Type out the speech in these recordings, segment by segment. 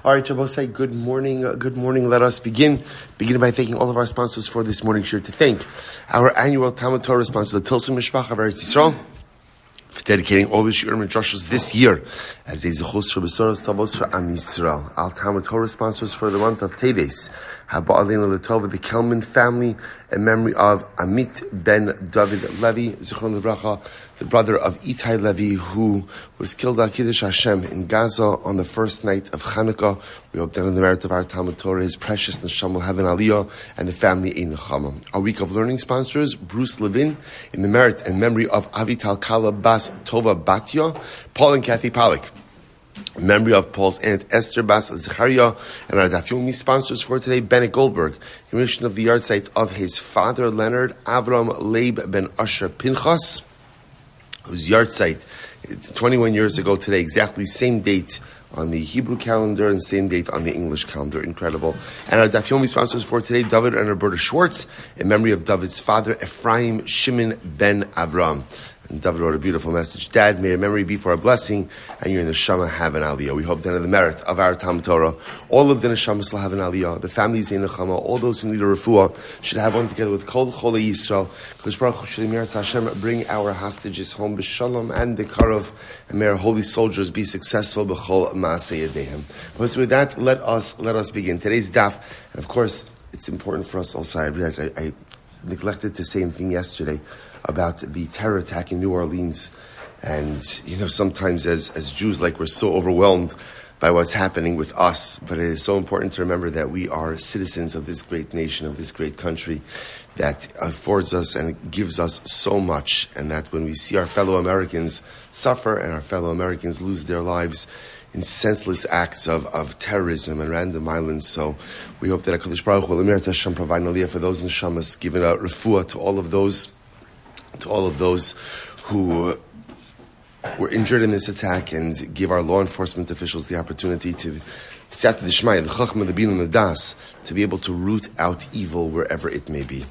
All right, Shabbosai, good morning. Good morning. Let us begin by thanking all of our sponsors for this morning's shir. To thank our annual TALMUD TORAH sponsor, the Tilson Mishpacha of Am Yisroel, for dedicating all the shiurim and drashos this year as a zechus for besuros, tovos for Am Yisroel. Our TALMUD TORAH sponsors for the month of Teves, Toba, the Kelman Family, in memory of Amit Ben David Levy, the brother of Itay Levy, who was killed at Kiddush Hashem in Gaza on the first night of Chanukah. We hope that in the merit of our TALMUD TORAH, his precious neshama will have an aliyah, and the family a neshama. Our week of learning sponsors, Levin, in the merit and memory of Avital Kallah bas Toba Batia, Paul and Kathy Pollack, in memory of Paul's aunt Esther bas Zechariah, and our Yomi sponsors for today, Bennett Goldberg, in relation of the yard site of his father Leonard, Avrahom Leib ben Asher Pinchas, whose yard site is 21 years ago today, exactly same date on the Hebrew calendar and same date on the English calendar. Incredible. And our Yomi sponsors for today, Dovid and Roberta Schwartz, in memory of Dovid's father, Efraim Shimon ben Avraham. And David wrote a beautiful message. Dad, may your memory be for a blessing, and you and the neshama have an aliyah. We hope that in the merit of our TALMUD TORAH, all of the neshamas will have an aliyah. The families in neshama, all those who need a refuah, should have one together with Kol Chole Yisrael. Kadosh Baruch Hu should Hashem bring our hostages home b'shalom and b'karov, and may our holy soldiers be successful b'chol ma'aseh yadehem. So with that, let us begin today's daf. And of course, it's important for us also. I realize I neglected to say anything yesterday about the terror attack in New Orleans. And, sometimes as Jews, we're so overwhelmed by what's happening with us. But it is so important to remember that we are citizens of this great nation, of this great country, that affords us and gives us so much. And that when we see our fellow Americans suffer and our fellow Americans lose their lives in senseless acts of terrorism and random violence, so we hope that HaKadosh Baruch Hu will provide an aliyah for those neshamas, giving out refuah to all of those who were injured in this attack, and give our law enforcement officials the opportunity to sat the Shmai, the Chachma, the Bin, and the Das, to be able to root out evil wherever it may be.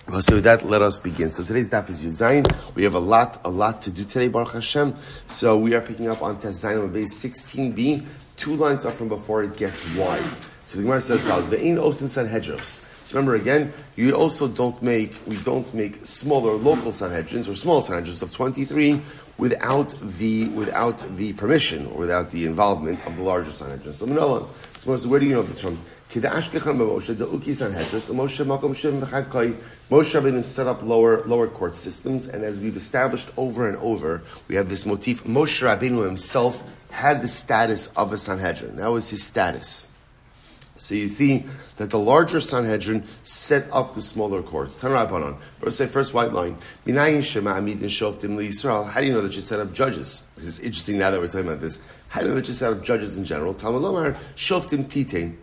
Well, so with that, let us begin. So today's daf is Yud Zayin. We have a lot to do today, Baruch Hashem. So we are picking up on Tes Zayin on base 16b, 2 lines up from before it gets wide. So the Gemara says, "Ve'in osin Sanhedros." So remember again, we don't make smaller local Sanhedrins or small Sanhedrins of 23 without the permission or without the involvement of the larger Sanhedrin. So Moshe, where do you know this from? Moshe Rabbeinu set up lower court systems, and as we've established over and over, we have this motif. Moshe Rabbeinu himself had the status of a Sanhedrin. That was his status. So you see that the larger Sanhedrin set up the smaller courts. Tanrabanan. First white line. How do you know that you set up judges? This is interesting now that we're talking about this. How do you know that you set up judges in general? Talmud Lomar, Shoftim Titain.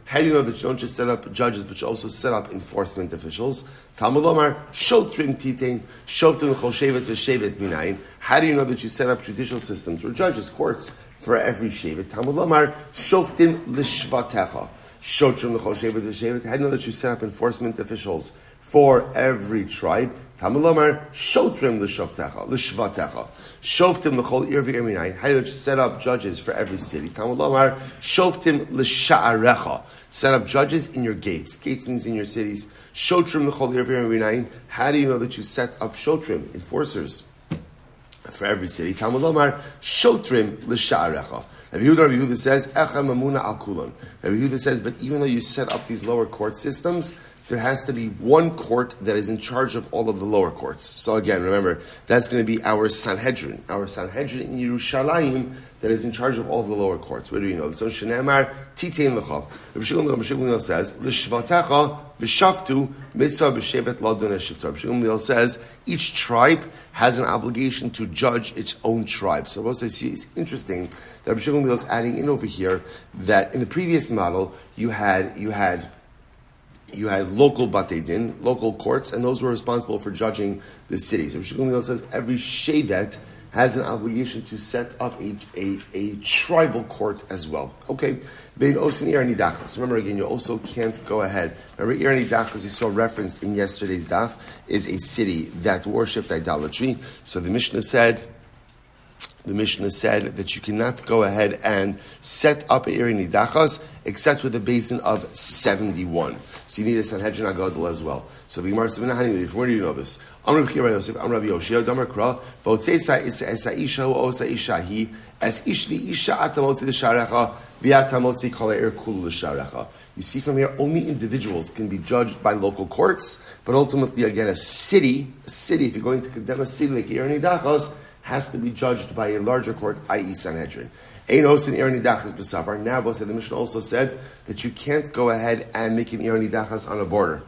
How do you know that you don't just set up judges, but you also set up enforcement officials? Talmud Lomar, Shotrim Titain, Shoftim Chol Shevet V'Shevet Minayin. How do you know that you set up judicial systems or judges, courts, for every shevet? Talmud Lomar, Shoftim Lishvatecha. Shotrim L'Chol Shevet V'Shevet. How do you know that you set up enforcement officials for every tribe? Talmud Lomar, Shotrim L'Shvatecha. Shoftim L'Chol Ir V'Minayin. How do you know that you set up judges for every city? Talmud Lomar, Shoftim L'Sha'arecha. Set up judges in your gates. Gates means in your cities. Shotrim L'Chol Ir V'Minayin. How do you know that you set up Shotrim, enforcers, for every city? Talmud Lomar, Shotrim L'Sha'arecha. Rabbi Yehuda says, Echa Mamuna Al Kulon. Rabbi Yehuda says, but even though you set up these lower court systems, there has to be one court that is in charge of all of the lower courts. So again, remember, that's going to be our Sanhedrin in Yerushalayim that is in charge of all of the lower courts. Where do you know? So Shenemar Titein L'cha. Rabbi Shmuel says, L'shvatecha v'shaftu mitzvah b'shevet ladun eshiftar. Rabbi Shmuel says, each tribe has an obligation to judge its own tribe. So what I see is interesting that Rabbi Shmuel is adding in over here that in the previous model you had local batei din, local courts, and those were responsible for judging the cities. Rabbi Shmuel says every shevet has an obligation to set up a tribal court as well. Okay. Remember again, you also can't go ahead. Remember, Ir Nidachos, you saw referenced in yesterday's daf, is a city that worshipped idolatry. So the Mishnah said the Mishnah said that you cannot go ahead and set up a Eri Nidachas except with a basin of 71. So you need a Sanhedrin Agadol as well. So the Gemara says, where do you know this? Am Rabbi Yosef, Am Rabbi Yoshia, Damar Kra, Votzeisa Esa Isha Hu Osa Isha Hi, As Ishvi Isha Atamotzi L'Sharecha, V'Atamotzi Kala Er Kulu L'Sharecha. You see from here, only individuals can be judged by local courts, but ultimately, again, a city, if you're going to condemn a city like Eri Nidachas, has to be judged by a larger court, i.e. Sanhedrin. Ein osin Eri Nidachas b'safar. Now, the Mishnah also said that you can't go ahead and make an Eri Nidachas on a border.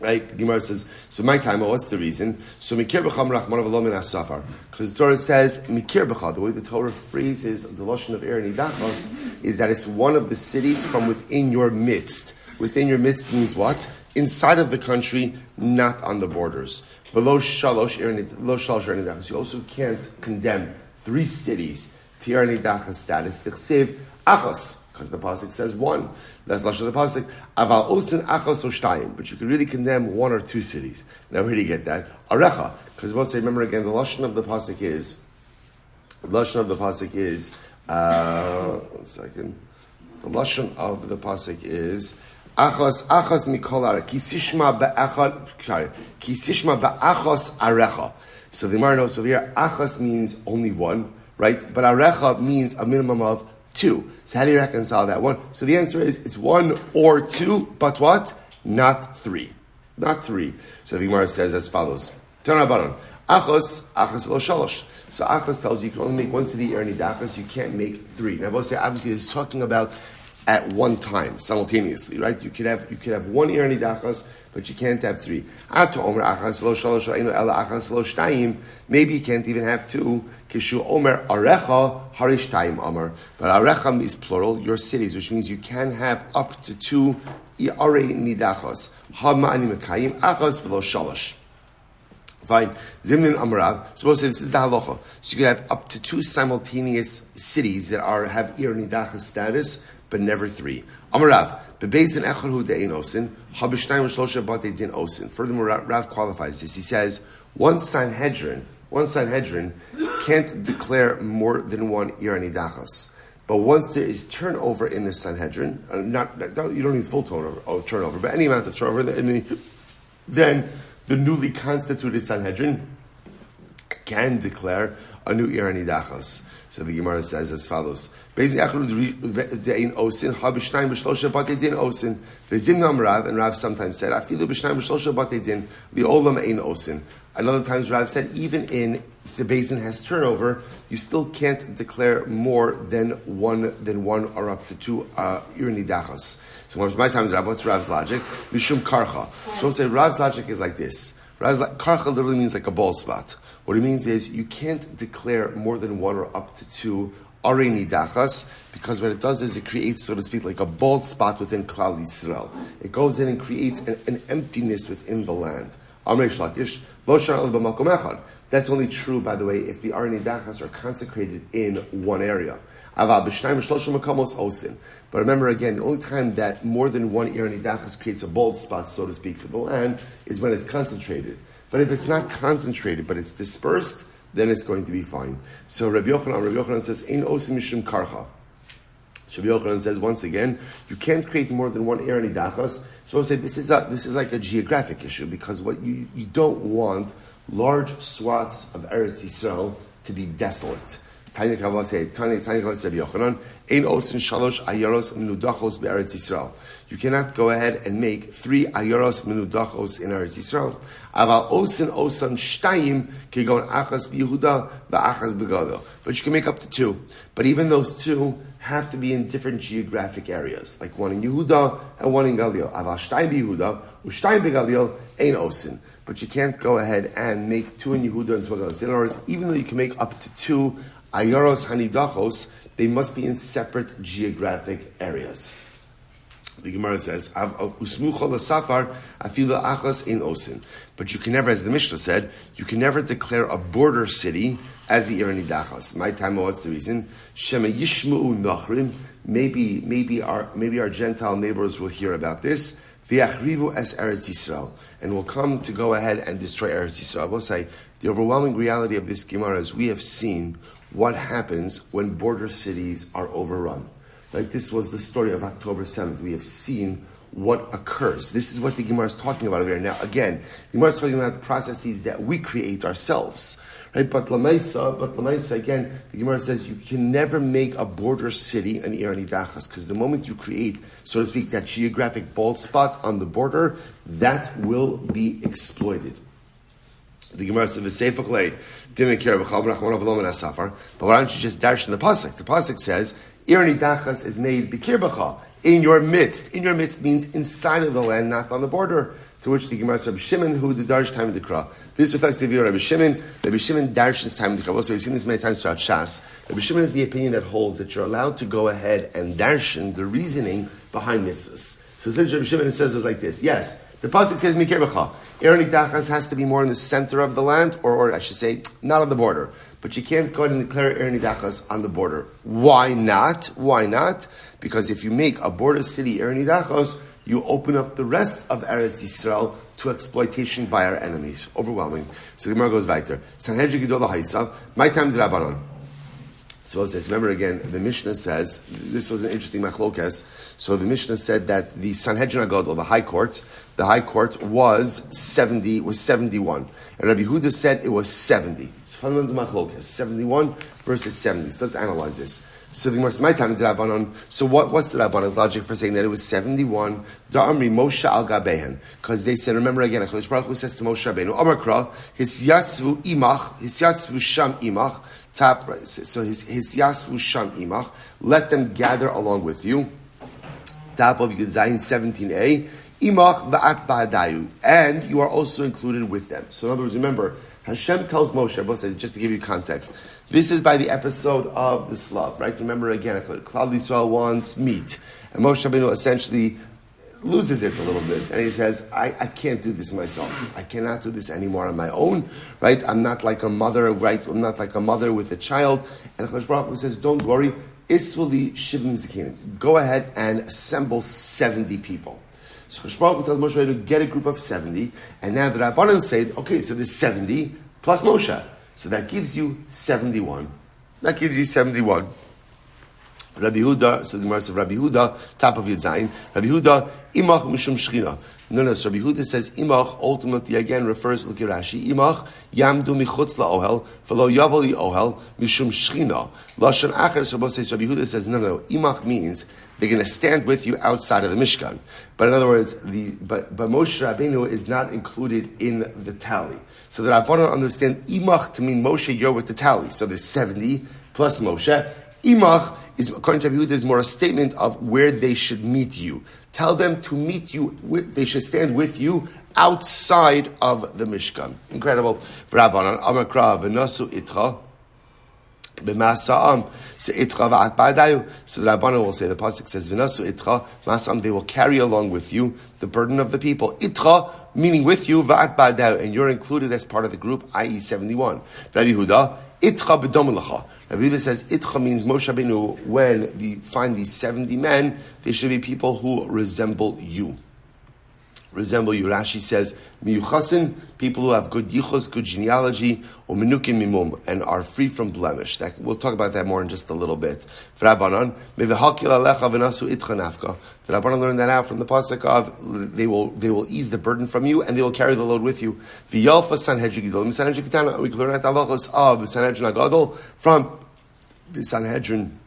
Right? The Gemara says, so my time, what's the reason? So mikir b'cham rachman of min asafar. Because the Torah says, mikir b'cha, the way the Torah phrases the lashon of Eri Nidachas is that it's one of the cities from within your midst. Within your midst means what? Inside of the country, not on the borders. You also can't condemn 3 cities to Eri Nidachas status. Tichsev achos, because the pasuk says 1. That's lashon of the pasuk. Aval osin achos oshtayim, but you can really condemn 1 or 2 cities. Now, where do you get that? Arecha, because we'll say, remember again, the lashon of the pasuk is. One second. The lashon of the pasuk is. Achos mikol are kisishma ba'achos arecha. So the Gemara notes over here, achos means only 1, right? But arecha means a minimum of 2. So how do you reconcile that one? So the answer is it's 1 or 2, but what? Not 3. Not 3. So the Gemara says as follows: Tanabaran achos lo shalosh. So achos tells you can only make 1 city Eri Nidachas. You can't make 3. Now, we'll say obviously it's talking about at one time, simultaneously, right? You could have 1 Eri Nidachas, but you can't have 3. Maybe you can't even have 2. Kishu omer arecha harishtayim omer. But arecha is plural, your cities, which means you can have up to 2 Eri Nidachas. Hama'ani mekayim achas v'lo shalosh. Fine. Zimnin Amarav. Suppose this is the halacha. So you could have up to 2 simultaneous cities that have Eri Nidachas status, but never 3. Amarav. Bebeizin echad hu de'ein osin. Habishnayim v'shlosha batei din osin. Furthermore, Rav qualifies this. He says, one Sanhedrin can't declare more than 1 Eri Nidachas. But once there is turnover in the Sanhedrin, you don't need full turnover, but any amount of turnover, then the newly constituted Sanhedrin can declare a new Eri Nidachas. So the Gemara says as follows: and Rav sometimes said, Another times Rav said, even if the basin has turnover, you still can't declare more than one or up to 2 Eri Nidachas. So what's my time, Rav? What's Rav's logic? Mishum karcha. So we'll say Rav's logic is like this. Karcha literally means like a bald spot. What it means is you can't declare more than 1 or up to 2 Eri Nidachas, because what it does is it creates, so to speak, like a bald spot within Klal Yisrael. It goes in and creates an emptiness within the land. That's only true, by the way, if the Eri Nidachas are consecrated in one area. But remember again, the only time that more than 1 Eri Nidachas creates a bald spot, so to speak, for the land is when it's concentrated. But if it's not concentrated, but it's dispersed, then it's going to be fine. So Rabbi Yochanan says, Ein osim mishum karcha. So Rabbi Yochanan says, once again, you can't create more than 1 Eri Nidachas. So I'll say this is like a geographic issue, because what you don't want large swaths of Eretz Yisrael to be desolate. Tanya Kavah say, Tanya Kavah Rabbi Yochanan, Ein osin shalosh ayaros menudachos be'Eretz Yisrael. You cannot go ahead and make 3 ayaros menudachos in Eretz Yisrael. Aval osin shtayim kegon achas b'Yehuda v'achas b'Gado. But you can make up to 2. But even those 2 have to be in different geographic areas, like 1 in Yehuda and 1 in Galil. Aval shtayim b'Yehuda u'shtayim b'Galil ein osin. But you can't go ahead and make 2 in Yehuda and 2 in Galil. In other words, even though you can make up to 2 ayaros hanidachos, they must be in separate geographic areas. The Gemara says, "Usmucha l'safar afila achas in osin." But you can never, as the Mishnah said, you can never declare a border city as the Eri Nidachas. My time, what's the reason? Shema yishmu'u nachrim. Maybe our Gentile neighbors will hear about this. V'yachrivu es Eretz Yisrael, and will come to go ahead and destroy Eretz Yisrael. I will say, the overwhelming reality of this Gemara is we have seen what happens when border cities are overrun. Like this was the story of October 7th. We have seen what occurs. This is what the Gemara is talking about over here. Now, again, the Gemara is talking about processes that we create ourselves. Right? But Lamaisa, again, the Gemara says you can never make a border city an Ir Nidachas, because the moment you create, so to speak, that geographic bald spot on the border, that will be exploited. The Gemara says, but why don't you just dash in the pasuk? The pasuk says, Ir Nidachas is made b'kirbacha, in your midst. In your midst means inside of the land, not on the border. To which the Gemara says, Rabbi Shimon, who the Darsh time of the Kra. This reflects the view of Rabbi Shimon. Rabbi Shimon Darsh's time of the Kra. Also, we've seen this many times throughout Shas. Rabbi Shimon is the opinion that holds that you're allowed to go ahead and darshan the reasoning behind mitzvahs. So since Rabbi Shimon says it's like this, yes, the pasuk says Mikir B'cha. Ir Nidachas has to be more in the center of the land, or I should say, not on the border. But you can't go ahead and declare Ir Nidachas on the border. Why not? Why not? Because if you make a border city Ir Nidachas, you open up the rest of Eretz Yisrael to exploitation by our enemies. Overwhelming. So the Gemara goes weiter. Sanhedrin Gedolah Haisa, my time to Rabbanon. So it says, remember again, the Mishnah says, this was an interesting machlokes. So the Mishnah said that the Sanhedrin Agadol, the High Court was 71. And Rabbi Huda said it was 70. It's fundamental machlokes. 71 versus 70. So let's analyze this. So the Gemara says, my time to Rabbanon. So what's the Rabbanon's logic for saying that it was 71? Da'amri Moshe al Gabehen. Because they said, remember again, HaKadosh Baruch Hu says to Moshe Rabbeinu, Amakra, Hisyatzvu imach, Hisyatzvu sham imach, top right. So Hisyatzvu sham imach, let them gather along with you. Top of Zayin 17a, imach va'at ba'adayu, and you are also included with them. So in other words, remember, Hashem tells Moshe, just to give you context, this is by the episode of the Slav, right? Remember again, Klal Yisrael wants meat. And Moshe Rabbeinu essentially loses it a little bit. And he says, I can't do this myself. I cannot do this anymore on my own, right? I'm not like a mother, right? I'm not like a mother with a child. And HaKadosh Baruch Hu says, don't worry, Isvuli Shivim Zikinim. Go ahead and assemble 70 people. So HaKadosh Baruch Hu tells Moshe to get a group of 70, and now the Rabbanan said, okay, so there's 70 plus Moshe. So that gives you 71. That gives you 71. Rabbi Huda, so the Gemara says Rabbi Huda, top of Yudzayin. Rabbi Huda, imach mishum shchina. No, so Rabbi Huda says imach ultimately again refers, look at Rashi, imach yamdu michutz la'ohel, v'lo yavel ohel mishum shchina. Lashon acher, so both says Rabbi Huda says no. Imach means they're going to stand with you outside of the Mishkan. But in other words, but Moshe Rabbeinu is not included in the tally. So the Rabbanan understand imach to mean Moshe, you're with the tally. So there's 70 plus Moshe. Imach is, according to Rabbi Yehuda, is more a statement of where they should meet you. Tell them to meet you, they should stand with you outside of the Mishkan. Incredible. Rabbanan, Amakra, V'nasu Itra, B'masa'am. So Itra v'at ba'adayu. So the Rabbanan will say, the pasuk says, V'nasu Itra, Masa'am, they will carry along with you the burden of the people. Itra, meaning with you, v'at ba'adayu, and you're included as part of the group, i.e. 71. Rabbi Yehuda, Itcha b'dom lecha. Rabbi Yehuda says Itcha means Moshe Rabbeinu. When we find these 70 men, they should be people who resemble you. Resemble you. Rashi says miyuchasin, people who have good yichus, good genealogy, or menukim mimum, and are free from blemish. We'll talk about that more in just a little bit. Rabbanan mevehakil alecha v'nasu itcha nafka. The Rabbanan learned that out from the pasuk of they will ease the burden from you and they will carry the load with you. V'yalfa Sanhedrin Gidol. Sanhedrin Ketana. We can learn that halachos of the Sanhedrin Agadol from the Sanhedrin.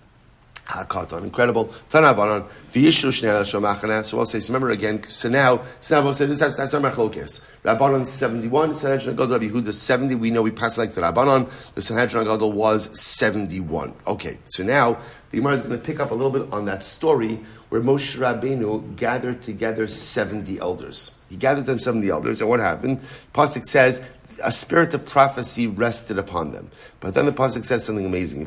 Incredible. So we'll say, remember again, so now we'll say that's our machlokes. Rabbanon 71, Sanhedrin Agadol, Rabbi Yehuda 70, we know we passed like the Rabbanon, the Sanhedrin Agadol was 71. Okay, so now the Gemara is going to pick up a little bit on that story where Moshe Rabbeinu gathered together 70 elders. He gathered them 70 elders, and what happened? Pasuk says, a spirit of prophecy rested upon them. But then the pasuk says something amazing.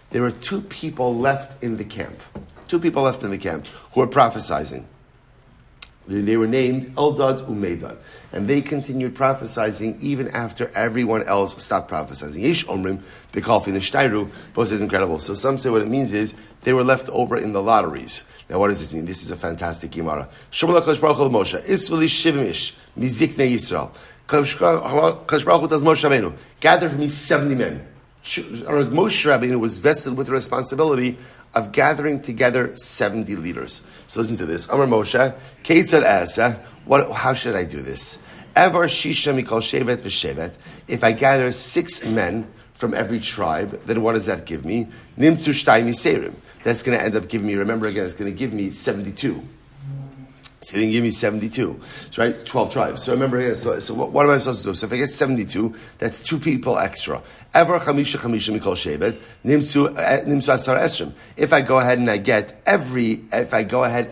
There were two people left in the camp. Two people left in the camp who were prophesying. They were named Eldad Umeidad. And they continued prophesying even after everyone else stopped prophesying. Yesh Omrim, Bekalfi Nishtairu, both is incredible. So some say what it means is they were left over in the lotteries. Now what does this mean? This is a fantastic Gemara. Shemala Kadosh Baruch Hu Moshe, Isvali Shivimish, Mizikne Yisrael. Kadosh Baruch Hu tells Moshe Rabbeinu, gather for me 70 men. Moshe Rabbeinu was vested with the responsibility of gathering together 70 leaders. So listen to this. Amar Moshe, Ketzad Asa, how should I do this? Evar Shisha Mikol Shevet V'Shevet. If I gather 6 men from every tribe, then what does that give me? Nimtzu Shtay Miserim. That's going to end up giving me, remember again, it's going to give me 72. So he didn't give me 72. So, right? 12 tribes. So remember here, so what am I supposed to do? So if I get 72, that's 2 people extra. Ever chamisha mikol shevet, nimsu asar esrim. If I go ahead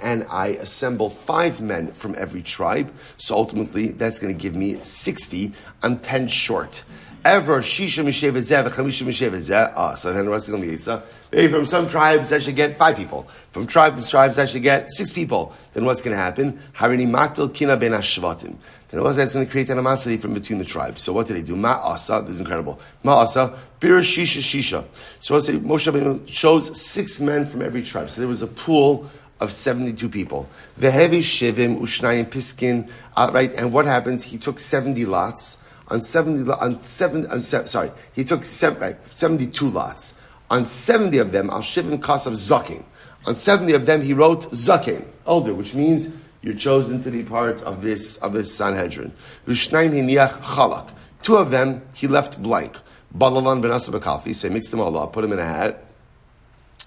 and I assemble 5 men from every tribe, so ultimately that's going to give me 60. I'm 10 short. Ever shisha mishevet zeh v'chamisha mishevet zeh. So then what's going to be? So maybe from some tribes I should get 5 people. From tribes I should get 6 people. Then what's going to happen? Harini maktel kina ben hashvatim. Then what's that's going to create animosity from between the tribes. So what did they do? Ma'asa, this is incredible. Ma'asa, bir shisha. So let's say Moshe Rabbeinu chose 6 men from every tribe. So there was a pool of 72 people. Vehevi shivim ushnayim piskin. Right, and what happens? He took 70 lots. He took 72 lots. On 70 of them, al shivim kasav zakin. On 70 of them, he wrote zakin, elder, which means you're chosen to be part of this Sanhedrin. V'shnaim hiniach chalak. 2 of them, he left blank. Balalan ben Asa b'kalfi, so he mixed them all up, put them in a hat.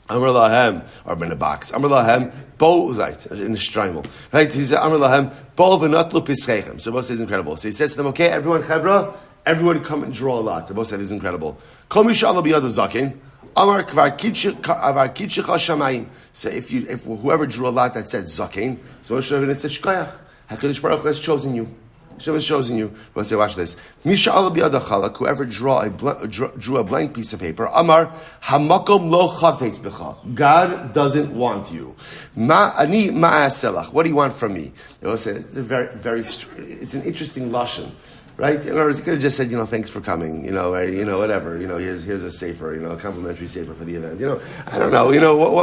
Amar lahem, or in a box. Amar lahem, bo, right, in a streimel. Right, he said, Amar lahem, bo v'natlu pischechem. So both says incredible. So he says to them, okay, everyone come and draw a lot. The both said is incredible. Kol mishallah biyad zakin. Amar kvar kitchecha shamayim. So if whoever drew a lot that said zakin, so Moshe Rabbeinu said shkoyach. HaKadosh Baruch Hu has chosen you. Hashem has chosen you. But say, watch this. Misha'al biyad chalak. Whoever drew a blank piece of paper. Amar hamakom lo chavetz b'cha. God doesn't want you. Ani ma'aselach. What do you want from me? They will say it's a very. It's an interesting lashon. Right? In other words, he could have just said, thanks for coming, whatever, here's a sefer, a complimentary sefer for the event, I don't know,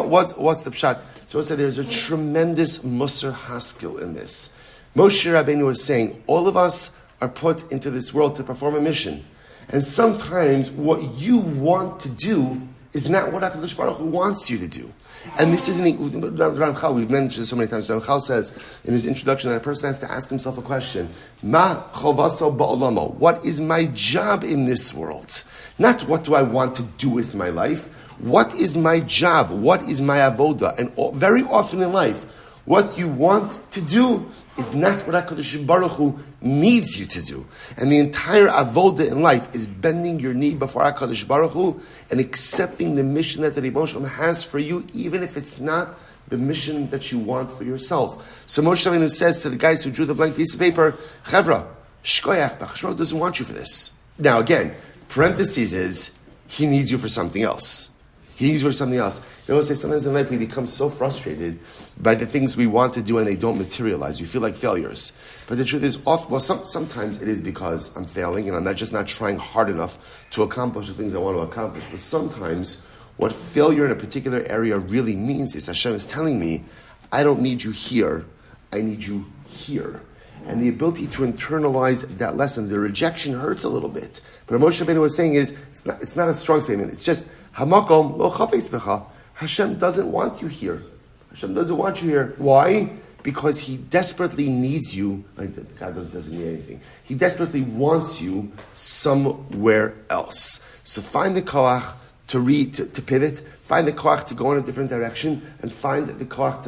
what's the pshat? So I said there's a tremendous musar haskell in this. Moshe Rabbeinu was saying, all of us are put into this world to perform a mission. And sometimes what you want to do is not what HaKadosh Baruch Hu wants you to do. And this isn't, Ramchal, we've mentioned it so many times, Ramchal says in his introduction that a person has to ask himself a question. Ma chovaso ba'olamo. What is my job in this world? Not what do I want to do with my life. What is my job? What is my avoda? And very often in life, what you want to do is not what HaKadosh Baruch Hu needs you to do. And the entire avoda in life is bending your knee before HaKadosh Baruch Hu and accepting the mission that the Rebbe Shalom has for you, even if it's not the mission that you want for yourself. So Moshe Rabbeinu says to the guys who drew the blank piece of paper, Chevra, shkoyach, HaKadosh Baruch Hu doesn't want you for this. Now again, parentheses is, he needs you for something else. He needs you for something else. Say sometimes in life we become so frustrated by the things we want to do and they don't materialize. You feel like failures. But the truth is, sometimes it is because I'm failing and I'm not trying hard enough to accomplish the things I want to accomplish. But sometimes what failure in a particular area really means is Hashem is telling me, I don't need you here, I need you here. And the ability to internalize that lesson, the rejection hurts a little bit. But what Moshe Rabbeinu was saying is, it's not a strong statement, it's just, Hamakom lo chavetz b'cha. Hashem doesn't want you here. Hashem doesn't want you here. Why? Because He desperately needs you. God doesn't need anything. He desperately wants you somewhere else. So find the koach to pivot. Find the koach to go in a different direction, and find the koach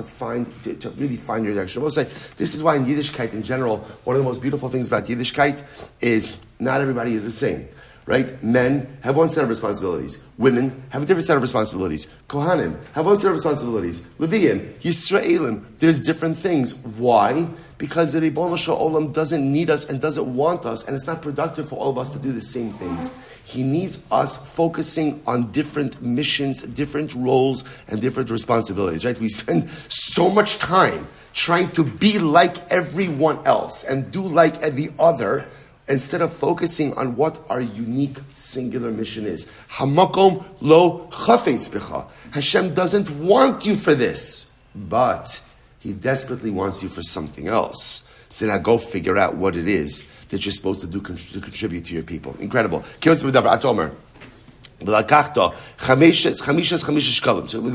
to really find your direction. I will say this is why in Yiddishkeit in general, one of the most beautiful things about Yiddishkeit is not everybody is the same. Right? Men have one set of responsibilities. Women have a different set of responsibilities. Kohanim have one set of responsibilities. Leviim, Yisraelim, there's different things. Why? Because the Ribono Shel Olam doesn't need us and doesn't want us, and it's not productive for all of us to do the same things. He needs us focusing on different missions, different roles, and different responsibilities. Right? We spend so much time trying to be like everyone else and do like the other, instead of focusing on what our unique, singular mission is. Hamakom lo chafetz b'cha. Hashem doesn't want you for this, but He desperately wants you for something else. So now go figure out what it is that you're supposed to do to contribute to your people. Incredible. So legal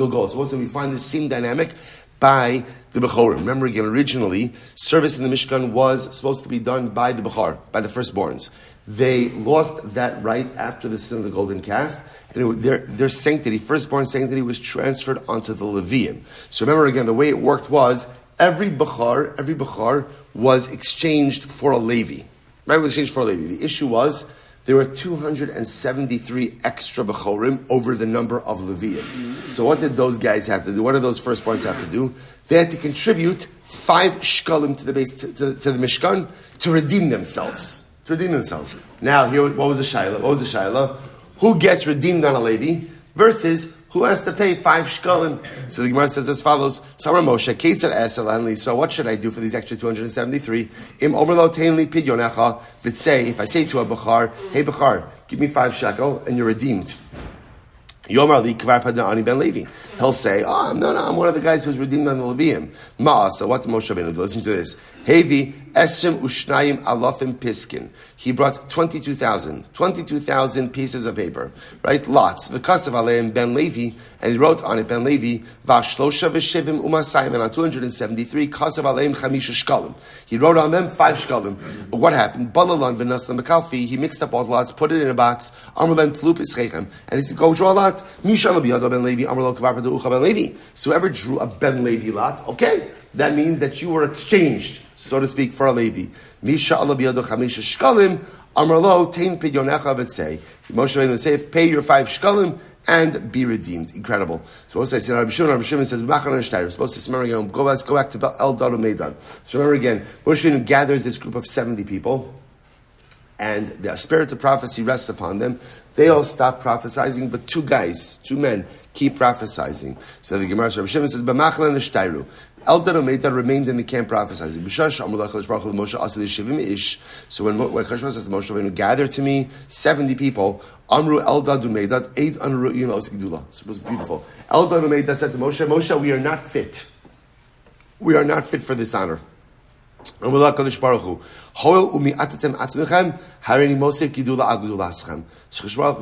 goals. So also we find the same dynamic by the Bechorim. Remember again, originally, service in the Mishkan was supposed to be done by the Bechor, by the firstborns. They lost that right after the sin of the golden calf, and their sanctity, firstborn sanctity, was transferred onto the Levim. So remember again, the way it worked was, every Bechor was exchanged for a Levi. Right, was exchanged for a Levi. The issue was, there were 273 extra Bechorim over the number of Leviim. So what did those guys have to do? What did those firstborns have to do? They had to contribute 5 shkalim to the base to the Mishkan to redeem themselves. Now, here, what was the Shaila? Who gets redeemed on a Levi versus who has to pay 5 shkalim? So the Gemara says as follows: Samar Moshe, Ketzar Esalanli. So what should I do for these extra 273? Im Omer lo teinli pidyonecha. If I say to a Bechar, hey Bechar, give me 5 shekel and you're redeemed. Yomar li kvar padan Ani Ben Levi. He'll say, I'm one of the guys who's redeemed on the Leviim. So what did Moshe Rabbeinu do? Listen to this. Hevi esrim ushnayim alafim piskin. He brought 22,000 pieces of paper, right? Lots. V'kasav aleim Ben Levi, and he wrote on it Ben Levi, v'ashlosha v'shivim umasayim, and on 273, kasav aleim chamisha shkalim. He wrote on them 5 shkalim. But what happened? Balalan v'naslam b'kalfi. He mixed up all the lots, put it in a box. Amrlan tlup ischechem, and he said, go draw a lot. Mishal b'yado Ben Levi. Amrlo kvar padu ucha Ben Levi. So whoever drew a Ben Levi lot, okay, that means that you were exchanged, so to speak, for a Levi. Misha Allah biyado chamisha shkalim, amrlo tein pidyonecha v'tzei. Moshe Rabbeinu say, pay your 5 shkalim and be redeemed. Incredible. So also I say, Rabbi Shimon says, we're supposed to remember again, let's go back to Eldad Umeidad. So remember again, Moshe Rabbeinu gathers this group of 70 people, and the spirit of prophecy rests upon them. They all stop prophesying, but 2 men, keep prophesying. So the Gemara Rabbi Shimon says, "B'machlan nishtayru." Eldad Umeidad remained in the camp prophesying. So when Chashma says to Moshe Rabbeinu, gather to me 70 people, Amru Eldad Umeidad, 8 Anru Yin Osikdula. So it was beautiful. Eldad Umeidad said to Moshe, we are not fit. We are not fit for this honor. So Chashma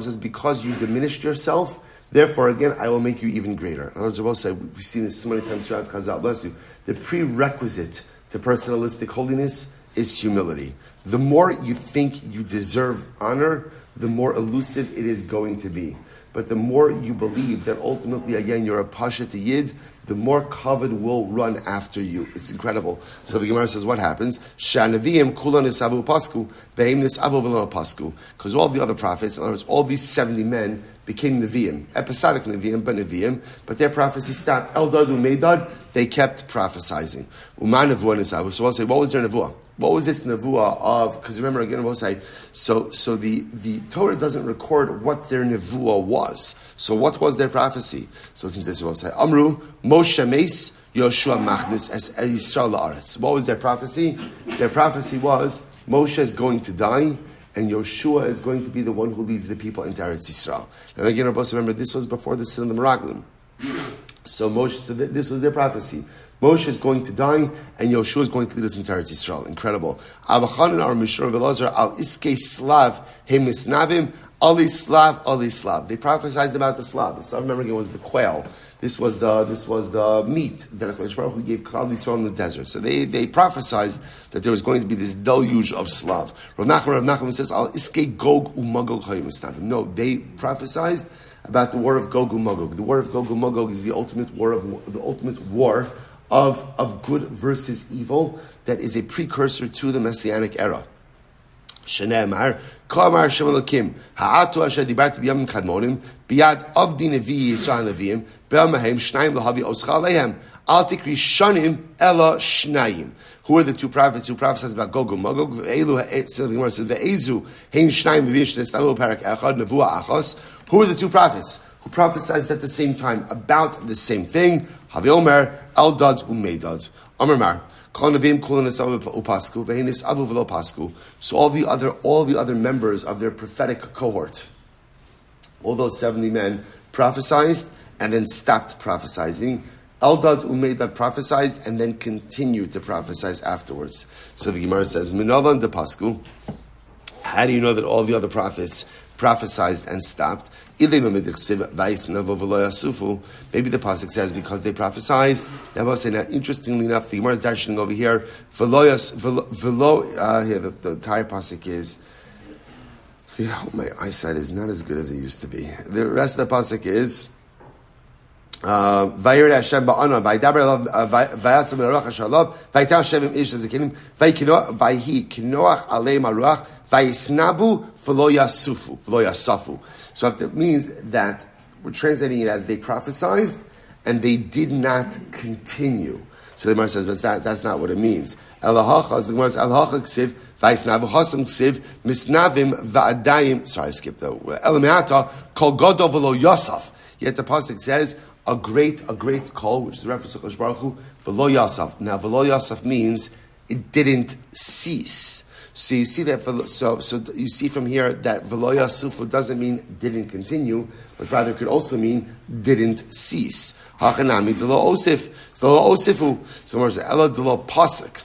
says, because you diminished yourself, therefore, again, I will make you even greater. In other words, we've seen this so many times throughout Chazal. Bless you. The prerequisite to personalistic holiness is humility. The more you think you deserve honor, the more elusive it is going to be. But the more you believe that ultimately, again, you're a pasha to Yid, the more kavod will run after you. It's incredible. So the Gemara says, what happens? Sha'neviim kula nisavu pasku, ve'im nisavu v'lo pasku. Because all the other prophets, in other words, all these 70 men became Nevi'im, episodic Nevi'im, but their prophecy stopped. Eldad Umeidad, they kept prophesying. Uma nevuah nisavu. So we'll say, what was their nevuah? What was this nevuah of? Because remember again, we'll say, so the Torah doesn't record what their nevuah was. So what was their prophecy? So listen to this, we'll say, Amru, Moshe Meis, Yoshua Machnis, Es Yisrael La'aretz. What was their prophecy? Their prophecy was, Moshe is going to die, and Yoshua is going to be the one who leads the people into Eretz Yisrael. Now again, remember, this was before the sin of the Meraglim. So this was their prophecy. Moshe is going to die, and Yoshua is going to lead us into Eretz Yisrael. Incredible. Abachan our Mishra Belazar al Iske Slav Hemisnavim Ali Slav. They prophesied about the Slav. The Slav, remember again, was the quail. This was the meat that HaKadosh Baruch Hu gave Klal Yisrael in the desert. So they prophesied that there was going to be this deluge of Slav. Rav Nachman says al Iske Gog uMagog Hemisnavim. No, they prophesied about the war of Gog uMagog. The war of Gog uMagog is the ultimate war of good versus evil that is a precursor to the Messianic era. Shene'emar, Ka'amar Hashem Elokim, Ha'atu asher dibarti b'yamim kadmonim, biyad avdi nevi Yisrael neviim, be'amahem shnayim lahavi oscha aleihem, al tikri shanim ela shnayim. Who are the 2 prophets who prophesied about Gog and Magog? Ve'ezu hein shnayim neviim shnestalu parak echad nevuah achos. Who are the 2 prophets who prophesied at the same time about the same thing? Havi Omer, Eldad Umeidad. Amar Kol Nevim Kulan Nisav Upasku Vehinis Avu V'lo Pasku. So all the other members of their prophetic cohort, all those 70 men prophesied and then stopped prophesying. Eldad Umeidad prophesied and then continued to prophesy afterwards. So the Gemara says, Minavan de Pasku. How do you know that all the other prophets prophesied and stopped? Maybe the pasuk says because they prophesied. Now, interestingly enough, the Gemara is dashing over here. Here, the entire pasuk is. My eyesight is not as good as it used to be. The rest of the pasuk is. Vayir Hashem ba'ana, vaydaber vayatzam meruach hashalov, vaytan Hashem im ish zekinim, vayhi kinoach alei maruach, vayisnabu v'lo yasafu. So if that means that we're translating it as they prophesied and they did not continue. So the Gemara says, but that's not what it means. Elahacha, the Gemara says, Elahacha ksiv, vayisnavu hasam ksiv, misnavim va'adayim. Sorry, I skipped though. Elameata kol godo v'lo yasaf. Yet the pasuk says, a great call, which is a reference to Kosh Baruch Hu, V'lo Yasaf. Now, V'lo Yasaf means it didn't cease. So you see that. So you see from here that V'lo Yasufu doesn't mean didn't continue, but rather could also mean didn't cease. Hachanami D'lo Osif, D'lo Osifu. So where's Ella D'lo Pasuk?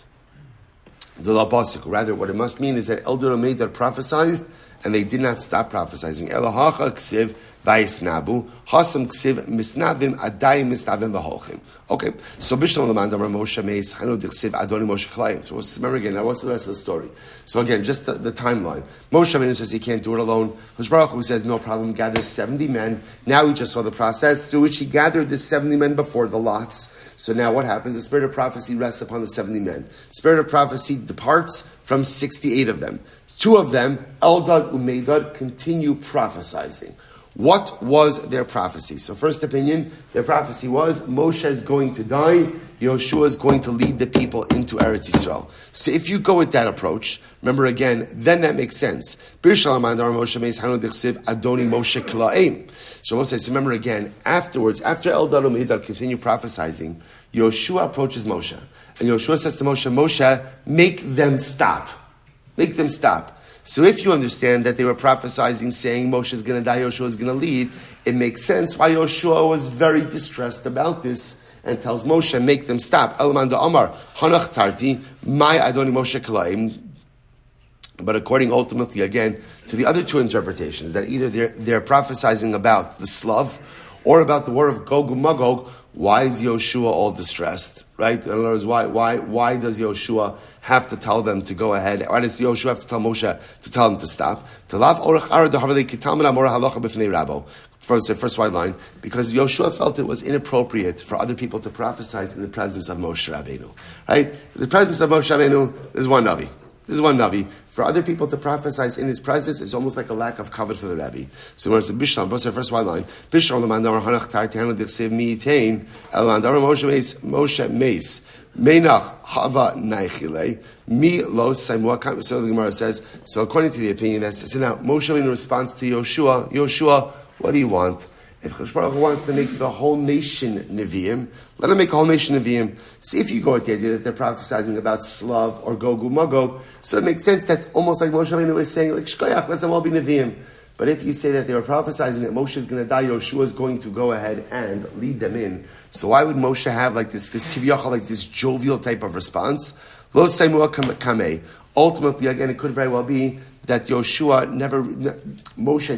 D'lo Pasuk. Rather, what it must mean is that Elder Omeidar prophesied and they did not stop prophesying. Ella Hacha Ksiv. Vayisnabu hasam ksiv misnavim adayim misnavim v'holchim. Okay, so Bishlam Lamand Amar Moshe Meis Hanu Dichsiv Adoni Moshe Klayim. So remember again. Now what's the rest of the story? So again, just the timeline. Moshe Rabbeinu says he can't do it alone. Kosh Baruch Hu says no problem. Gathers 70 men. Now we just saw the process through which he gathered the 70 men before the lots. So now what happens? The spirit of prophecy rests upon the 70 men. Spirit of prophecy departs from 68 of them. 2 of them, Eldad Umeidad, continue prophesying. What was their prophecy? So first opinion, their prophecy was Moshe is going to die, Yoshua is going to lead the people into Eretz Yisrael. So if you go with that approach, remember again, then that makes sense. So we'll say, so remember again, afterwards, after Eldad Umeidad continue prophesying, Yoshua approaches Moshe. And Yoshua says to Moshe, Moshe, make them stop. Make them stop. So if you understand that they were prophesying, saying Moshe is going to die, Yoshua is going to lead, it makes sense why Yoshua was very distressed about this and tells Moshe, make them stop. Elamanda Amar, Hanach Tarti, my Adoni Moshe Kalaim. But according ultimately again to the other 2 interpretations, that either they're prophesying about the Slav or about the war of Gog and Magog. Why is Yoshua all distressed? Right? In other words, why does Yoshua have to tell them to go ahead? Why does Yoshua have to tell Moshe to tell them to stop? First white line, because Yoshua felt it was inappropriate for other people to prophesy in the presence of Moshe Rabbeinu. Right? In the presence of Moshe Rabbeinu, there's one Navi. This is one Navi. For other people to prophesy in his presence, it's almost like a lack of covet for the Rebbe. So when it's a Bishlam, first white line, Bishlam Lamandar Hanach Tartian Dichsev Mitain, Elandar Moshe Meis, Menach Hava Naichile, Mi Lo Saimua. So the Gemara says, so according to the opinion, that's so now Moshe in response to Yoshua, what do you want? If Kosh Baruch Hu wants to make the whole nation Nevi'im, let him make a whole nation Nevi'im. See if you go with the idea that they're prophesying about Slav or Gog Magog, so it makes sense that almost like Moshe Rabbeinu was saying, like Shkoyach, let them all be Nevi'im. But if you say that they were prophesying that Moshe is going to die, Yoshua is going to go ahead and lead them in, so why would Moshe have like this kiviyachal, like this jovial type of response? Lo Saimua Kamei. Ultimately, again, it could very well be that Moshe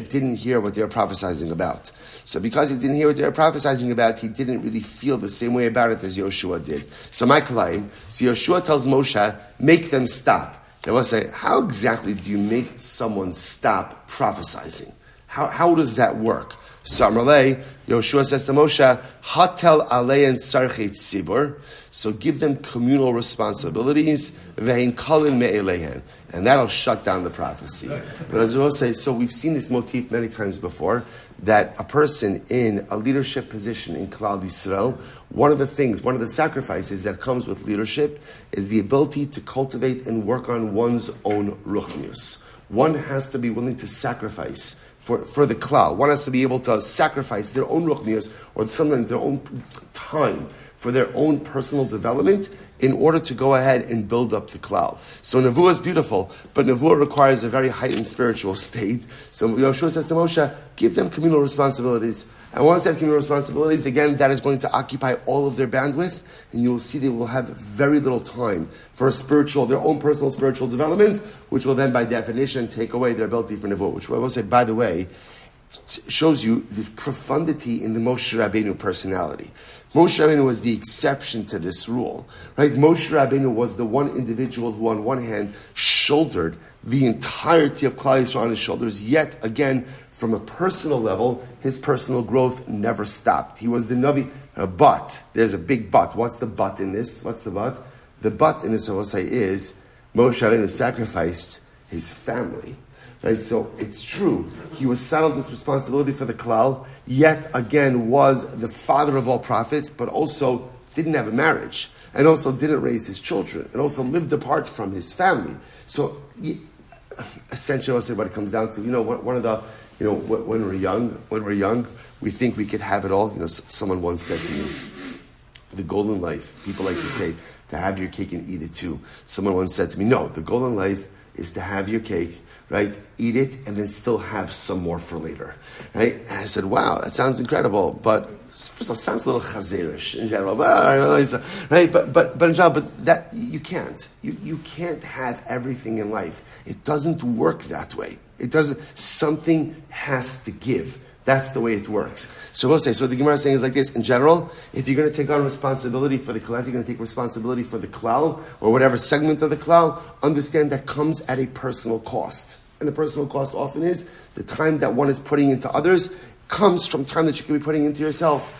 didn't hear what they were prophesying about. So because he didn't hear what they were prophesying about, he didn't really feel the same way about it as Yoshua did. So my Kalaim, so Yoshua tells Moshe, make them stop. Now we'll say, how exactly do you make someone stop prophesying? How does that work? So Amalei, Yoshua says to Moshe, Hatel alein sarchet tzibur. So give them communal responsibilities, ve'in kalin me'elehen, and that'll shut down the prophecy. But as we'll say, so we've seen this motif many times before, that a person in a leadership position in Klal Yisrael, one of the sacrifices that comes with leadership is the ability to cultivate and work on one's own ruchnius. One has to be willing to sacrifice for the klal. One has to be able to sacrifice their own ruchnius or sometimes their own time for their own personal development in order to go ahead and build up the klal. So Nevuah is beautiful, but Nevuah requires a very heightened spiritual state. So Yoshua says to Moshe, give them communal responsibilities. And once they have communal responsibilities, again, that is going to occupy all of their bandwidth, and you will see they will have very little time for their own personal spiritual development, which will then, by definition, take away their ability for Nevuah, which I will say, by the way, shows you the profundity in the Moshe Rabbeinu personality. Moshe Rabbeinu was the exception to this rule, right? Moshe Rabbeinu was the one individual who, on one hand, shouldered the entirety of Klal Yisrael on his shoulders, yet again, from a personal level, his personal growth never stopped. He was the Navi, but, there's a big but. What's the but in this? What's the but? The but in this, I will say, is Moshe Rabbeinu sacrificed his family. Right? So it's true, he was saddled with responsibility for the klal, yet again was the father of all prophets, but also didn't have a marriage, and also didn't raise his children, and also lived apart from his family. So essentially, I'll say what it comes down to. One of the, when we're young, we think we could have it all. Someone once said to me, the golden life, people like to say, to have your cake and eat it too. Someone once said to me, no, the golden life is to have your cake, right, eat it, and then still have some more for later, right? And I said, wow, that sounds incredible, but first of all, it sounds a little chazerish in general, right? But in general, but that, you can't. You can't have everything in life. It doesn't work that way. Something has to give. That's the way it works. So we'll say, so what the Gemara is saying is like this. In general, if you're going to take on responsibility for the klal, if you're going to take responsibility for the klal, or whatever segment of the klal, understand that comes at a personal cost. And the personal cost often is the time that one is putting into others comes from time that you could be putting into yourself.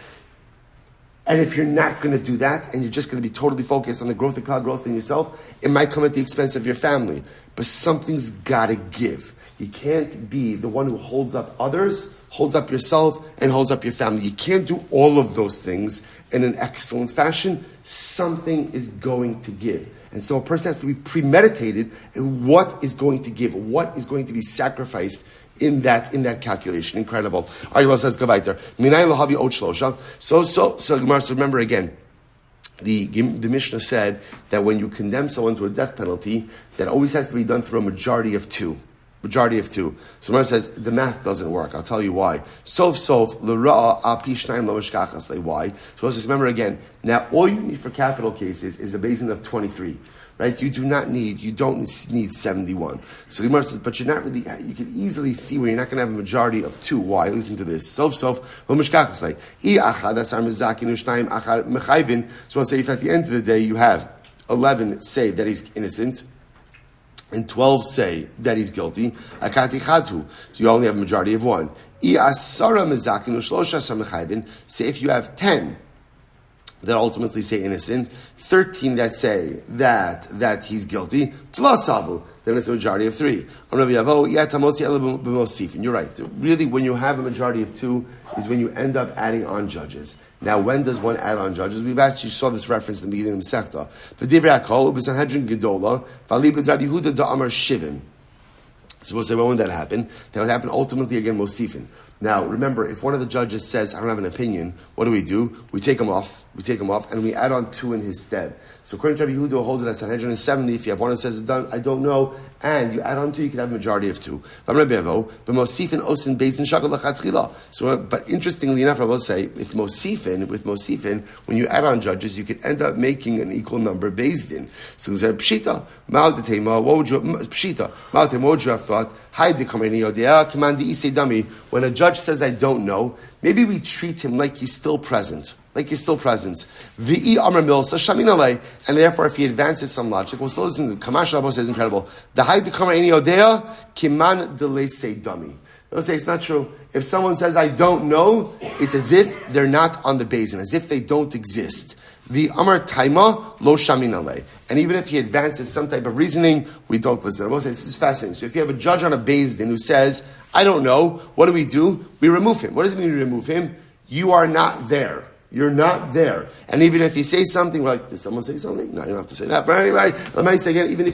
And if you're not going to do that, and you're just going to be totally focused on the growth of klal, growth in yourself, it might come at the expense of your family. But something's got to give. You can't be the one who holds up others, holds up yourself, and holds up your family. You can't do all of those things in an excellent fashion. Something is going to give. And so a person has to be premeditated in what is going to give, what is going to be sacrificed in that calculation. Incredible. All right, well, says, go weiter. So remember again, the Mishnah said that when you condemn someone to a death penalty, that always has to be done through a majority of two. So Gemara says the math doesn't work. I'll tell you why. Sof l'ra'a al pi shnayim lo mishkachas. Why? So let's just remember again. Now all you need for capital cases is a basin of 23. Right? You don't need 71. So the Gemara says, but you're not really. You can easily see where you're not going to have a majority of two. Why? Listen to this. Sof lo mishkachas. I achad asar mezakin ushnayim achad mechayvin. So I'll say if at the end of the day you have 11 say that he's innocent, and 12 say that he's guilty, akati chatu, so you only have a majority of one. Say if you have 10 that ultimately say innocent, 13 that say that he's guilty, then it's a majority of 3. And you're right. Really, when you have a majority of 2 is when you end up adding on judges. Now, when does one add on judges? We've actually saw this reference in the beginning of Masechta. So we'll say, well, when that happened? That would happen ultimately again, Mosifin. Now, remember, if one of the judges says, I don't have an opinion, what do? We take him off, and we add on 2 in his stead. So according to Rabbi Yehuda, holds it as Sanhedrin is 70. If you have one who says, I don't know, and you add on 2, you can have a majority of 2. So, but interestingly enough, I will say, with Mosifin, when you add on judges, you can end up making an equal number based in. So there's a Pshita. What would you have thought? When a judge says, I don't know, maybe we treat him like he's still present. And therefore, if he advances some logic, we'll still listen to Kamash Rabbo says incredible. The high to come any odea, kiman delay say dummy. They'll say it's not true. If someone says, I don't know, it's as if they're not on the basin, as if they don't exist. The Amar Taima lo shaminale. And even if he advances some type of reasoning, we don't listen. I will say this is fascinating. So if you have a judge on a Beis Din who says, I don't know, what do? We remove him. What does it mean we remove him? You are not there. You're not there. And even if he says something, we're like, did someone say something? No, you don't have to say that. But anyway, let me say again, even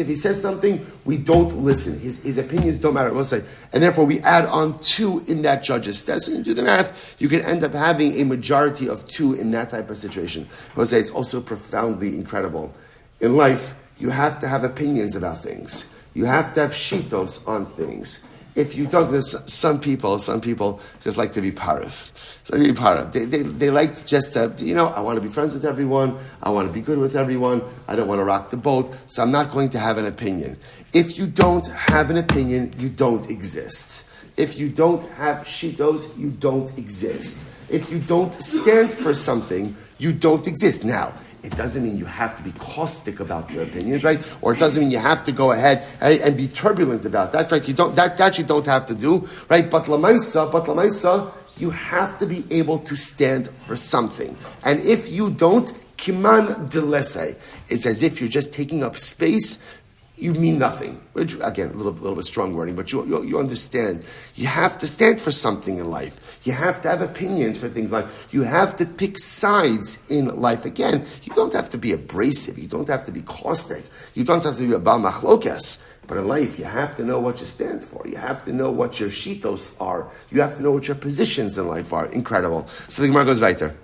if he says something, we don't listen. His opinions don't matter. We'll say. And therefore, we add on 2 in that judge's test. So when you do the math, you can end up having a majority of 2 in that type of situation. We'll say it's also profoundly incredible. In life, you have to have opinions about things. You have to have shitos on things. If you don't, there's some people just like to be parif. So they like to just I want to be friends with everyone. I want to be good with everyone. I don't want to rock the boat. So I'm not going to have an opinion. If you don't have an opinion, you don't exist. If you don't have shitos, you don't exist. If you don't stand for something, you don't exist. Now, it doesn't mean you have to be caustic about your opinions, right? Or it doesn't mean you have to go ahead and be turbulent about that, right? That you don't have to do, right? But lamaisa, you have to be able to stand for something. And if you don't, kiman delese, it's as if you're just taking up space. You mean nothing. Which, again, a little bit strong wording, but you understand. You have to stand for something in life. You have to have opinions for things like, you have to pick sides in life. Again, you don't have to be abrasive. You don't have to be caustic. You don't have to be a bal machlokes. But in life, you have to know what you stand for. You have to know what your shitos are. You have to know what your positions in life are. Incredible. So the Gemara goes weiter.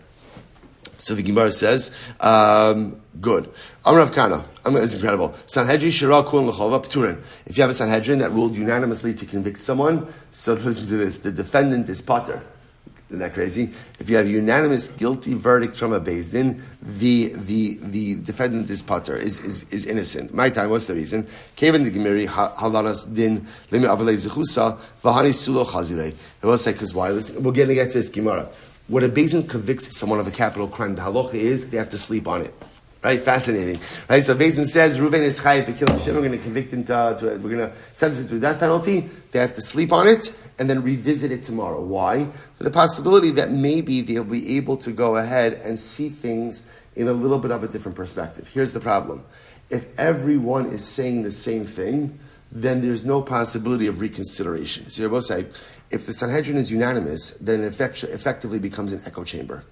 So the Gemara says, good. Amrav Kana. It's incredible. Sanhedrin shira kun l'chova p'turin. If you have a Sanhedrin that ruled unanimously to convict someone, so listen to this. The defendant is pater. Isn't that crazy? If you have unanimous guilty verdict from a Beis Din, the defendant is pater, is innocent. My time, what's the reason? Kevin the Gemiri halaras din lemi avalei zechusa v'hani sulo chazilei. I will say because why? Listen, we're going to get to this Gemara. When a Beis Din convicts someone of a capital crime, the halacha is they have to sleep on it. Right? Fascinating. Right? So Beis Din says, Reuven is chayiv for killing Shimon. We're going to convict him we're going to sentence him to a death penalty. They have to sleep on it and then revisit it tomorrow. Why? For the possibility that maybe they'll be able to go ahead and see things in a little bit of a different perspective. Here's the problem. If everyone is saying the same thing, then there's no possibility of reconsideration. So you're both saying, if the Sanhedrin is unanimous, then it effectively becomes an echo chamber.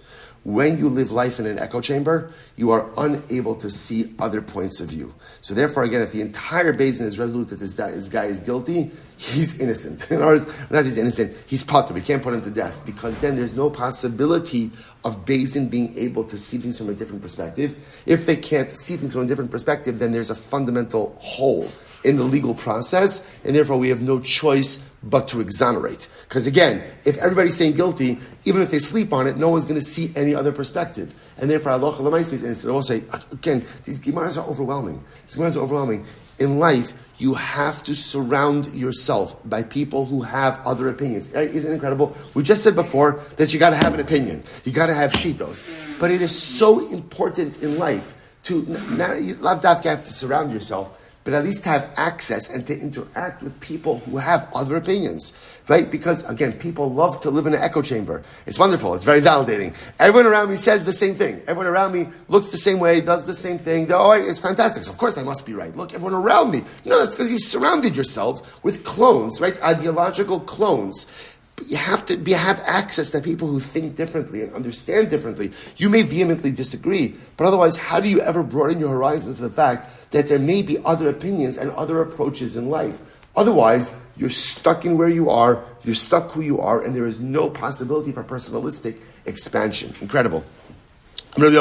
When you live life in an echo chamber, you are unable to see other points of view. So therefore, again, if the entire Beis Din is resolute that this guy is guilty, he's innocent. In other words, not he's innocent, he's pater. We can't put him to death because then there's no possibility of Beis Din being able to see things from a different perspective. If they can't see things from a different perspective, then there's a fundamental hole in the legal process, and therefore we have no choice but to exonerate. Because again, if everybody's saying guilty, even if they sleep on it, no one's going to see any other perspective. And therefore, Allah is innocent. I will say, again, these Gemaras are overwhelming. These Gemaras are overwhelming. In life, you have to surround yourself by people who have other opinions. Isn't it incredible? We just said before that you got to have an opinion. You got to have shitos. But it is so important in life to not have to surround yourself, but at least to have access and to interact with people who have other opinions, right? Because, again, people love to live in an echo chamber. It's wonderful. It's very validating. Everyone around me says the same thing. Everyone around me looks the same way, does the same thing. Oh, it's fantastic. So, of course, they must be right. Look, everyone around me. No, that's because you've surrounded yourself with clones, right? Ideological clones. But you have to have access to people who think differently and understand differently. You may vehemently disagree, but otherwise, how do you ever broaden your horizons to the fact that there may be other opinions and other approaches in life? Otherwise, you're stuck in where you are, you're stuck who you are, and there is no possibility for personalistic expansion. Incredible. This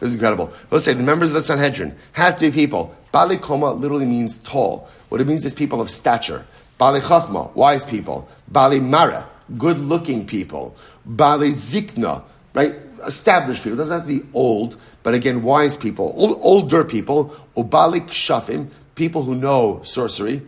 is incredible. Let's say the members of the Sanhedrin have to be people. Balei Koma literally means tall. What it means is people of stature. Balei Chachma, wise people. Balei Mara, good-looking people. Balei Zikna, right? Established people. It doesn't have to be old, but again, wise people. Older people. Ubalei Kshafim, people who know sorcery.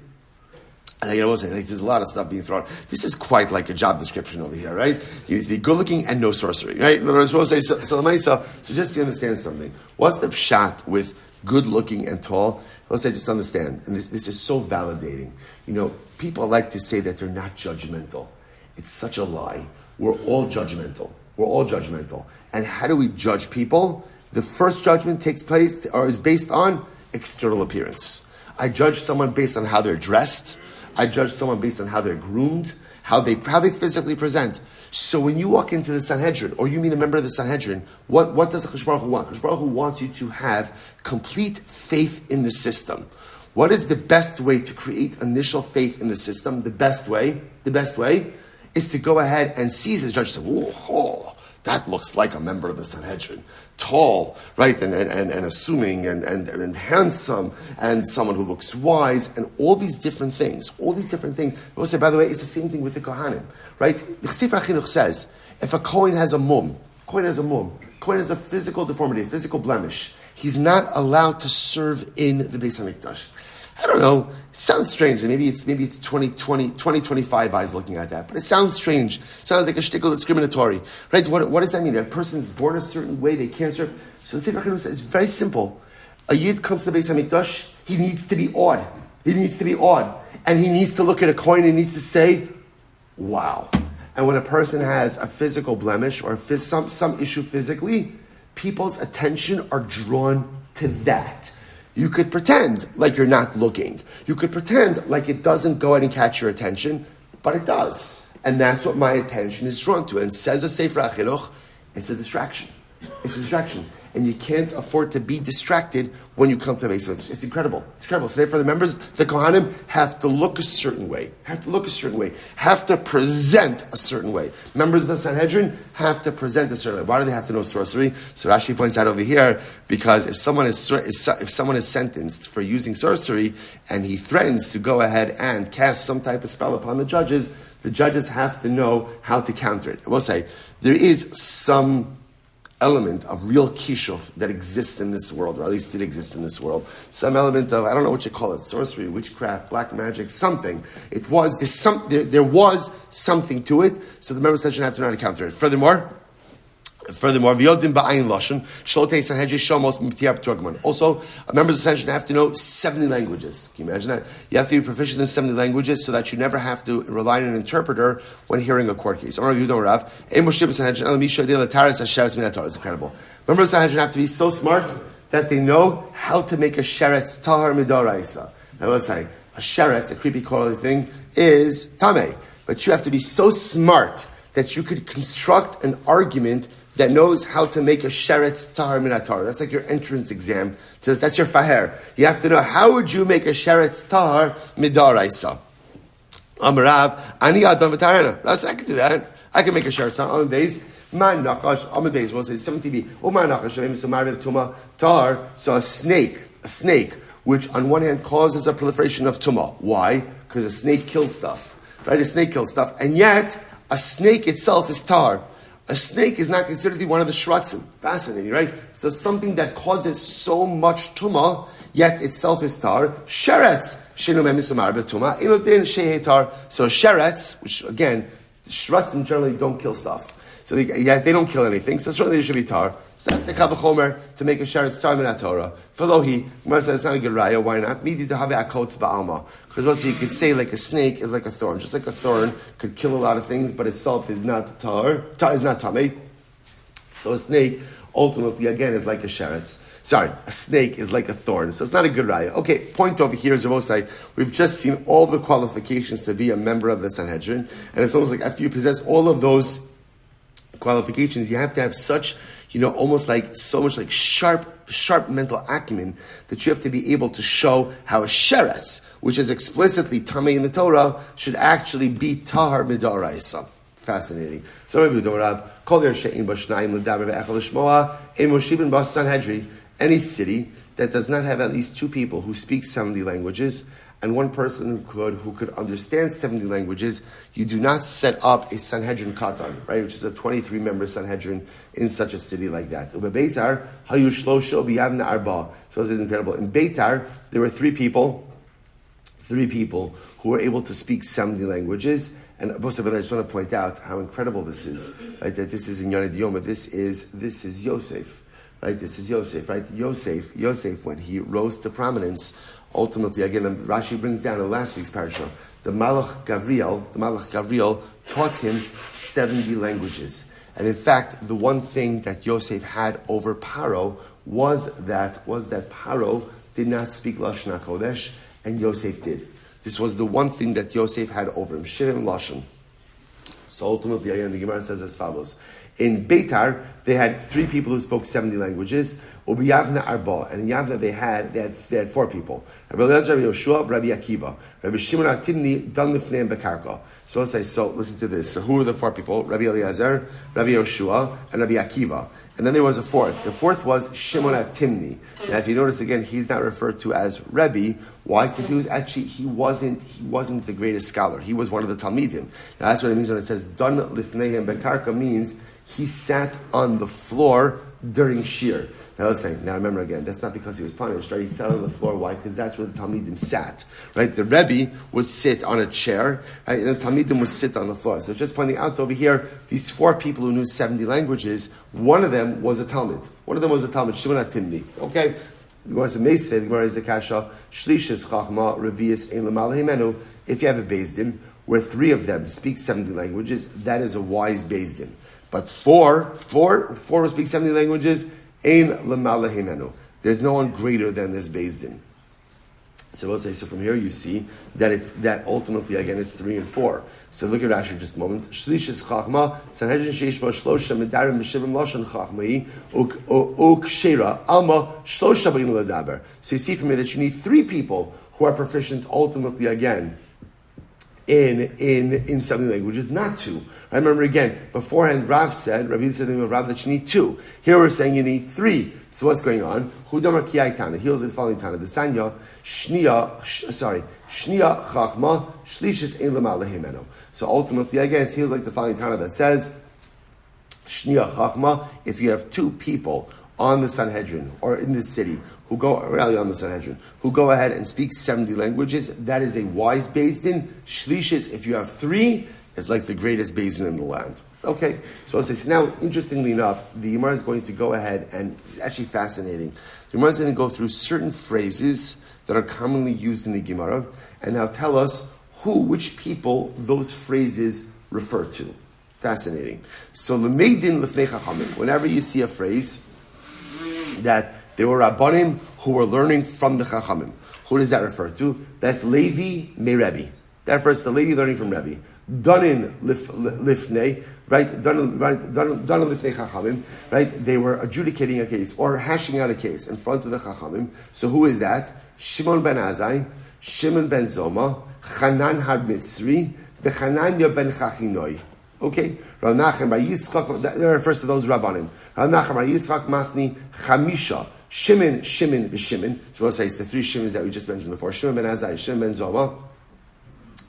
And I was saying, there's a lot of stuff being thrown. This is quite like a job description over here, right? You need to be good looking and no sorcery, right? In other words, we'll say, so just to understand something. What's the pshat with good looking and tall? Let's say, just understand. And this is so validating. You know, people like to say that they're not judgmental. It's such a lie. We're all judgmental. We're all judgmental. And how do we judge people? The first judgment takes place or is based on external appearance. I judge someone based on how they're dressed. I judge someone based on how they're groomed, how they physically present. So when you walk into the Sanhedrin, or you meet a member of the Sanhedrin, what does Hakadosh Baruch Hu want? Hakadosh Baruch Hu wants you to have complete faith in the system. What is the best way to create initial faith in the system? The best way is to go ahead and seize the judge and say, oh, that looks like a member of the Sanhedrin. Tall, right, and assuming, and handsome, and someone who looks wise, and all these different things. We'll say, by the way, it's the same thing with the Kohanim, right? The Sefer HaChinuch says, if a Kohen has a Kohen has a physical deformity, a physical blemish, he's not allowed to serve in the Beis HaMikdash. I don't know. It sounds strange. Maybe it's 2025 eyes looking at that. But it sounds strange. It sounds like a shtickle discriminatory. Right? What does that mean? A person is born a certain way, they can't serve. So the Sefer HaChinuch says, it's very simple. A Yid comes to the Beis HaMikdash, he needs to be awed. And he needs to look at a coin and he needs to say, wow. And when a person has a physical blemish or some issue physically, people's attention are drawn to that. You could pretend like you're not looking. You could pretend like it doesn't go ahead and catch your attention, but it does. And that's what my attention is drawn to. And says a Sefer HaChinuch, it's a distraction. And you can't afford to be distracted when you come to the Beis HaMikdash. It's incredible. So therefore the members, the Kohanim, have to look a certain way. Have to present a certain way. Members of the Sanhedrin have to present a certain way. Why do they have to know sorcery? So Rashi points out over here, because if someone is sentenced for using sorcery, and he threatens to go ahead and cast some type of spell upon the judges have to know how to counter it. I will say, there is some element of real kishuf that exists in this world, or at least did exist in this world. Some element of, I don't know what you call it, sorcery, witchcraft, black magic, something. There was something to it, so the members of the Sanhedrin have to know how to counter it. Furthermore, v'yodim ba'ayin lashon, shlotei Sanhedrin shomos m'ptiar b'torgman. Also, members of the Sanhedrin have to know 70 languages. Can you imagine that? You have to be proficient in 70 languages so that you never have to rely on an interpreter when hearing a court case. It's incredible. Members of the Sanhedrin have to be so smart that they know how to make a sheretz tahar midaraisa. Now let's say, a sheretz, a creepy crawly thing, is tameh. But you have to be so smart that you could construct an argument that knows how to make a sheretz tahar min haTorah. That's like your entrance exam. That's your faher. You have to know, how would you make a sheretz tahar midaraisa? Amarav, ani adam v'tarena. I can do that. I can make a sheretz tahar on days. Man nakash, on days, we'll say 70b. Oh, man nakash, tahar. So a snake, which on one hand causes a proliferation of tumah. Why? Because a snake kills stuff. Right? A snake kills stuff. And yet, a snake itself is tar. A snake is not considered to be one of the shratzim. Fascinating, right? So something that causes so much tumah, yet itself is tar. Sheretz, shenu memisumar betumah, inodin shehe tar. So sheretz, which again, the shratzim generally don't kill stuff. So they don't kill anything. So certainly there should be tar. So that's the kabachomer to make a sheretz tar min haTorah. For though Gemara says it's not a good raya. Why not? Midi to have akotz ba'alma. Because also you could say like a snake is like a thorn. Just like a thorn could kill a lot of things, but itself is not tar. Tar is not tameh. So a snake ultimately again is like a sheretz. A snake is like a thorn. So it's not a good raya. Okay, point over here is Rabosai. We've just seen all the qualifications to be a member of the Sanhedrin, and it's almost like after you possess all of those qualifications, you have to have such, almost like so much like sharp mental acumen that you have to be able to show how a sheretz, which is explicitly tamei in the Torah, should actually be tahar midaraisa. Fascinating. So any city that does not have at least two people who speak 70 languages and one person who could understand 70 languages, you do not set up a Sanhedrin Katan, right, which is a 23-member Sanhedrin in such a city like that. So this is incredible. In Beitar, there were three people who were able to speak 70 languages. And I just want to point out how incredible this is, right? That this is in Yonah Diyoma. This is Yosef, right? This is Yosef, right? Yosef, when he rose to prominence, ultimately, again, Rashi brings down in last week's parasha, the Malach Gavriel taught him 70 languages. And in fact, the one thing that Yosef had over Paro was that Paro did not speak Lashon HaKodesh, and Yosef did. This was the one thing that Yosef had over him. Shivim Lashon. So ultimately, again, the Gemara says as follows. In Beitar, they had 3 people who spoke 70 languages. Ubi Yavna Arba. And in Yavna, they had 4 people. Rabbi Eliezer, Rabbi Yoshua, Rabbi Akiva. Rabbi Shimon Atimni, Dan Lifnei and Bekarka. So let's say, so listen to this. So who were the 4 people? Rabbi Eliezer, Rabbi Yoshua, and Rabbi Akiva. And then there was a 4th. The 4th was Shimon Atimni. Now if you notice again, he's not referred to as Rebbe. Why? Because he wasn't the greatest scholar. He was one of the Talmidim. Now that's what it means when it says Dan Lifnei and Bekarka, means he sat on the floor during Shir. Now let's say, now remember again, that's not because he was punished, right? He sat on the floor. Why? Because that's where the Talmidim sat, right? The Rebbe would sit on a chair, right? And the Talmidim would sit on the floor. So just pointing out over here, these 4 people who knew 70 languages, one of them was a Talmud. One of them was a Talmud, Shimon HaTimni. Okay? The Gemara is a Meisvei, the Gemara is a Kasha, Shlishis Chachma, Revius, Ein L'mal Himenu. If you have a Beis Din, where 3 of them speak 70 languages, that is a wise Beis Din. But 4 who speak 70 languages, Ein L'mal Himenu. There's no one greater than this Beis Din. So we'll say, so from here you see that ultimately, again, it's 3 and 4. So look at Asher just a moment. Shlishis Chachma, Sanhedrin Sheish Ba Shlosha Medarim Meshivim Lashon Chachmai Ukshera Alma Shlosha B'Yin L'Daber. So you see from here that you need 3 people who are proficient ultimately again in 70 languages, not 2. I remember again, beforehand Rav said, Rabbi said to Rav that you need 2. Here we're saying you need 3. So what's going on? Hudamar Kiyai Tana. Here's the following Tana. The Sanya, Shnia Chachma, Shlishis Ein L'mal Himenu. So ultimately, I guess, here's like the following Tana that says, Shnia Chachma, if you have 2 people on the Sanhedrin, or in the city, who go ahead and speak 70 languages, that is a wise Beis Din. Shlishis, if you have 3, it's like the greatest Beis Din in the land. Okay, so I'll say, so now, interestingly enough, the Gemara is going to go ahead, and it's actually fascinating. The Gemara is going to go through certain phrases that are commonly used in the Gemara, and now tell us which people those phrases refer to. Fascinating. So, L'meidin L'fnei Chachamim, whenever you see a phrase that there were Rabbanim who were learning from the Chachamim, who does that refer to? That's Levi me Rebbe. That refers to Levi learning from Rebbe. Danin Lifnei, right? Danin Lifnei Chachamim, right? They were adjudicating a case or hashing out a case in front of the Chachamim. So who is that? Shimon ben Azai, Shimon ben Zoma, Chanan har Mitzri, the Chananya ben Chachinoi. Okay? Rav Nachem bar Yitzchak, that refers to those Rabbanim. Rav Nachem bar Yitzchak Masni, Chamisha, Shimon, B'Shimon. So we'll say it's the 3 Shimons that we just mentioned before. Shimon ben Azai, Shimon ben Zoma,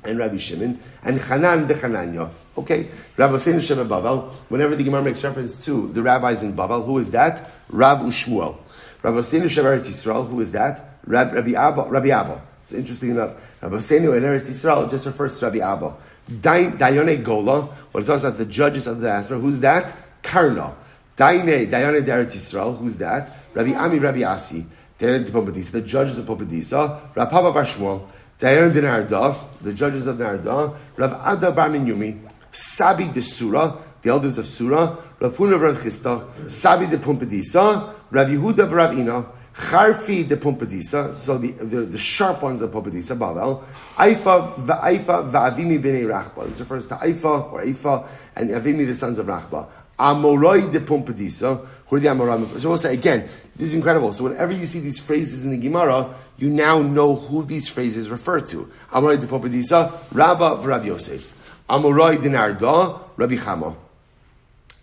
and Rabbi Shimon, and Chanan the Chananya. Okay? Rabbi Hossein Shem Bavel, whenever the Gemara makes reference to the rabbis in Bavel, who is that? Rav Shmuel. Rabbi Hossein Shem Eretz Yisrael, who is that? Rabbi Abba. It's interesting enough. Rabbi Hossein in Eretz Yisrael just refers to Rabbi Abba. Dayone Gola, when it talks about the judges of the diaspora, who's that? Karna. Dayone Eretz Yisrael, who's that? Rabbi Ami, Rabbi Asi. The judges of Popadisa. Rav Papa Bar Shmuel. Dayan de Narda, the judges of Narda, Rav Ada Bar Minyumi, Sabi de Surah, the elders of Surah, Rav Huna Rav Chista, Sabi de Pumpadisa, Rav Yehuda Ravina, Charfi de Pumpadisa, so the sharp ones of Pumpadisa, Bavel, Aifa va'avimi b'nei Rachba. This refers to Aifa and Avimi, the sons of Rachba. Amoroi de Pumpadisa, who are the Amorim. So we'll say again, this is incredible. So whenever you see these phrases in the Gemara, you now know who these phrases refer to. Amoroi de Pumpadisa, Rabba v'Rav Yosef. Amoroi de Narda, Rabbi Chama.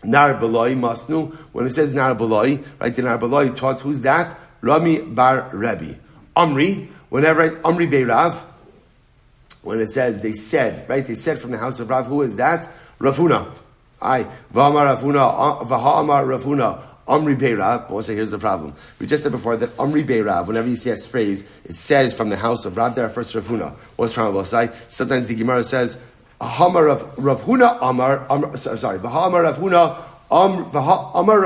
Nar Beloi Masnu. When it says Nar Beloi, right? The Nar Beloi taught who's that? Rami bar Rebbe. Amri. Whenever Amri Beirav. When it says they said, right? They said from the house of Rav. Who is that? Ravuna. V'amar Ravuna, v'ha'amar Ravuna, Amri Beirav. But we'll say, here's the problem. We just said before that Amri Beirav, whenever you see that phrase, it says from the house of Rav, there first Ravuna. What's the problem? We'll say, sometimes the Gemara says, v'ha'amar Ravuna, v'ha'amar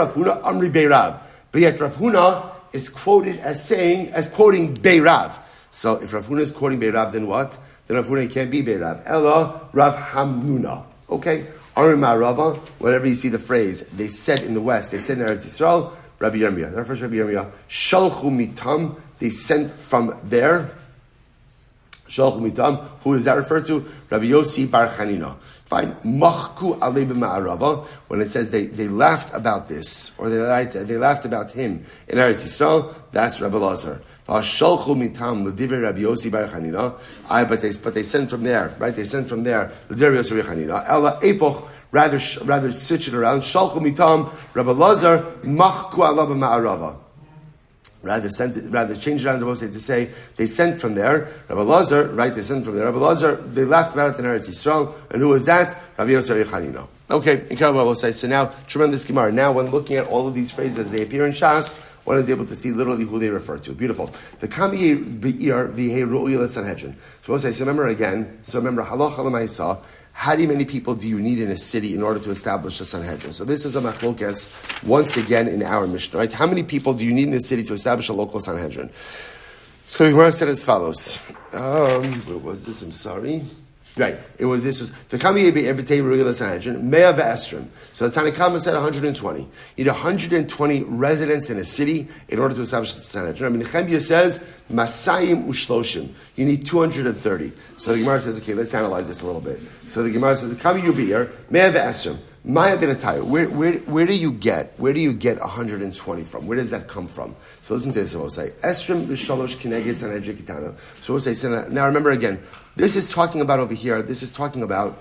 Ravuna, Amri Beirav. But yet Ravuna is quoted as quoting Beirav. So if Ravuna is quoting Beirav, then what? Then Ravuna can't be Beirav. Ella Rav Hamnuna. Okay? Rava, whenever you see the phrase, they said in the West, they said in Eretz Yisrael, Rabbi Yirmiyah. Their first Rabbi Yirmiyah, Shalchu mitam, they sent from there. Who does that refer to? Rabbi Yossi Bar Chanina. Fine. Machku alei b'ma'arava. When it says they laughed about this, or they laughed about him in Eretz Yisrael, that's Rabbi Lazar. V'ashalchu mitam l'divrei Rabbi Yossi Bar Chanina. But they sent from there, right? They sent from there l'divrei Rabbi Yossi Bar Chanina. Ela epoch. Rather switch it around. Shalchu mitam Rabbi Lazar machku alei b'ma'arava. Rather change it around to say they sent from there. Rabbi Lazar, right? They sent from there. Rabbi Lazar, they laughed about it in Eretz Yisrael. And who was that? Rabbi Yosef Chanina. Okay, incredible. We'll say. So now, tremendous Gemara. Now, when looking at all of these phrases as they appear in Shas, one is able to see literally who they refer to. Beautiful. The Kami Be'ir V'Hei Ru'il Sanhedrin. So we'll say. So remember again. So remember Halacha L'Maisa. How many people do you need in a city in order to establish a Sanhedrin? So this is a machlokes once again in our Mishnah, right? How many people do you need in a city to establish a local Sanhedrin? So the Gemara said as follows. Where was this? I'm sorry. Right. This was the Kami Evitei Ru'il Sanhedrin, Mea Ve'estrim. So the Tanakama said 120. You need 120 residents in a city in order to establish the Sanhedrin. I mean, Nehemiah says, Masayim Ushloshim. You need 230. So the Gemara says, okay, let's analyze this a little bit. So the Gemara says, the Kami Yubir, Mea Ve'estrim. Maya Benataya, where do you get 120 from? Where does that come from? So listen to this. So we'll say Esrim v'shalosh kineged sanhedrin kitana. So we'll say. So now remember again. This is talking about over here. This is talking about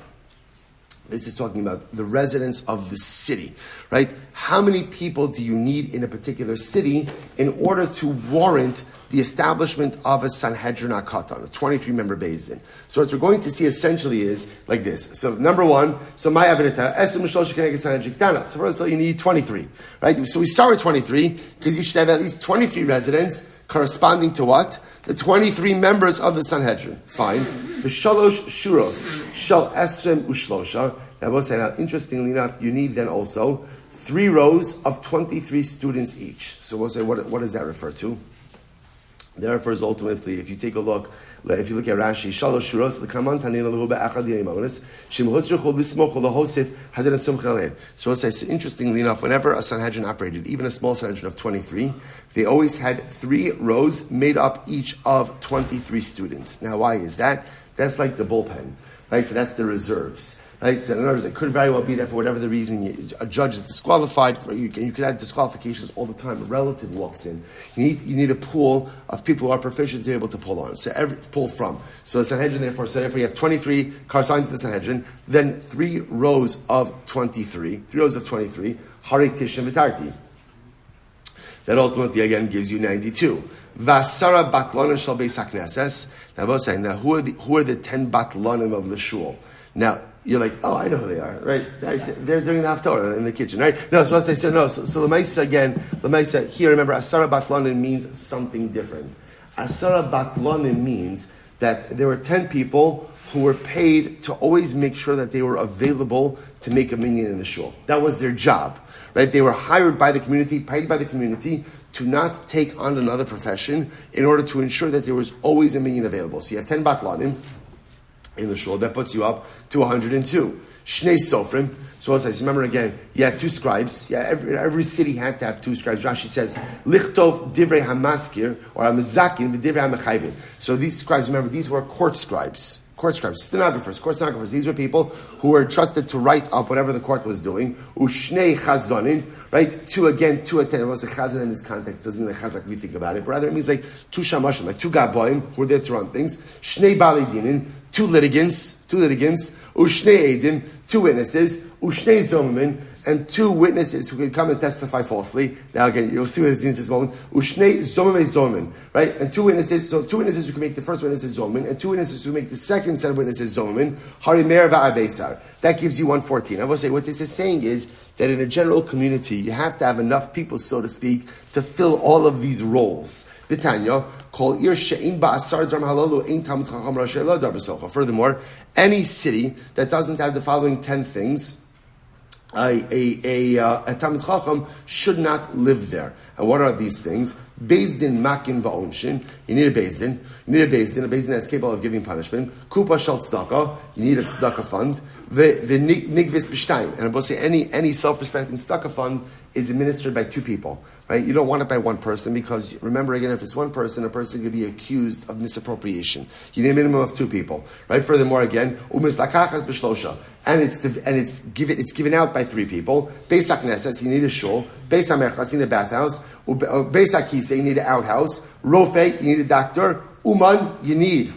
the residents of the city, right? How many people do you need in a particular city in order to warrant the establishment of a Sanhedrin Akatan, a 23-member Beis Din? So what we're going to see essentially is like this. So number one, so my Avital Kallah. So first of all, you need 23, right? So we start with 23 because you should have at least 23 residents corresponding to what? The 23 members of the Sanhedrin. Fine. The shalosh shuros shal esrem ushlosha. Now, interestingly enough, you need then also 3 rows of 23 students each. So we'll say, what does that refer to? That refers ultimately, if you take a look, if you look at Rashi, Shalosh Shuros, the Kaman Tanina Lehuba Achad Yaimanis, Shimhotzruchol Lismochol Lahosif Hadin Sumchaled. So we'll say, so interestingly enough, whenever a Sanhedrin operated, even a small Sanhedrin of 23, they always had 3 rows made up each of 23 students. Now, why is that? That's like the bullpen, right? So that's the reserves. Right? So in other words, it could very well be that for whatever the reason a judge is disqualified, you could have disqualifications all the time. A relative walks in. You need a pool of people who are proficient to be able to pull on. So pull from. So the Sanhedrin, therefore you have 23 corresponding to the Sanhedrin, then 3 rows of 23. 3 rows of 23. Harei Tish and Vitarti. That ultimately again gives you 92. Vasara batlanim shal beis hakneses. Now both saying, now who are the 10 batlanim of the shul? Now you're like, oh, I know who they are, right? They're doing the haftorah in the kitchen, right? No, so I say, so no. So the Lemaisa again, here, remember, Asara batlanim means something different. Asara batlanim means that there were 10 people who were paid to always make sure that they were available to make a minyan in the shul. That was their job, right? They were hired by the community, paid by the community to not take on another profession in order to ensure that there was always a minyan available. So you have 10 batlanim in the shul, that puts you up to 102. Shnei Sofrim. So what says? Remember again, you had 2 scribes. Yeah, every city had to have 2 scribes. Rashi says, Lichtov divrei hamaskir, or hamazakin, v'divrei hamachayvin. So these scribes, remember, these were court scribes. Court stenographers. These were people who were trusted to write up whatever the court was doing. Ushnei chazanin, right? 2 attend. It was a chazan in this context. Doesn't mean like chazak we think about it, but rather it means like 2 shamashim, like 2 gaboim who were there to run things. Shnei bali dinin, 2 litigants. Ushnei edim, 2 witnesses. Ushnei zomin, and 2 witnesses who could come and testify falsely. Now again, you'll see what it means in just a moment. Ushnei zomin, right? And 2 witnesses, so 2 witnesses who can make the first witness is zomin, and 2 witnesses who make the second set of witnesses zomin. Harimer va'abesar. That gives you 114. I will say what this is saying is that in a general community, you have to have enough people, so to speak, to fill all of these roles. Vitanya, call ir she'in ba'asar dram halalu ein tamid chacham rashay lo dar b'socha. Furthermore, any city that doesn't have the following 10 things, a Talmud Chacham should not live there. And what are these things? Beis din makin va'onshin. You need a beis din. You need a beis din. A beis din that's capable of giving punishment. Kupa shel tzedakah. You need a tzedakah fund. Nigvis b'shtayim. And I'm supposed to say any self-respecting tzedakah fund is administered by two people, right? You don't want it by one person because, remember again, if it's one person, a person could be accused of misappropriation. You need a minimum of two people, right? Furthermore, again, umislakachas b'shlosha, and it's given out by three people. Beis hakneses, you need a shul. Beis hamerchas, you need a bathhouse. Beis hakisa, you need an outhouse. Rofe, you need a doctor. Uman, you need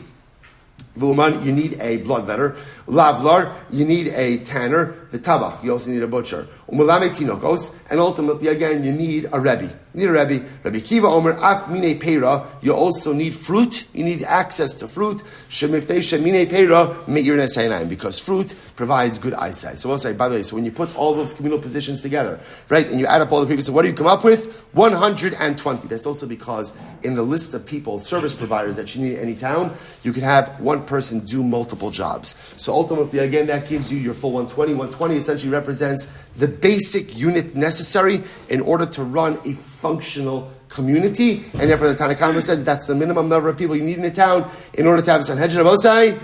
a bloodletter. Lavlar, you need a tanner. V'tabach, you also need a butcher. Umalame tinokos, and ultimately, again, you need a rebbe. You need a rebbe. Rabbi Kiva Omer, af mine peira, you also need fruit. You need access to fruit. Shemiptei shemine peira, me'ir nesayinayim, because fruit provides good eyesight. So we'll say, by the way, so when you put all those communal positions together, right, and you add up all the people, so what do you come up with? 120. That's also because in the list of people, service providers that you need in any town, you could have one person do multiple jobs. So ultimately, again, that gives you your full 120. 120 essentially represents the basic unit necessary in order to run a functional community. And therefore the Tanakhama says that's the minimum number of people you need in a town in order to have a Sanhedrin of Osai.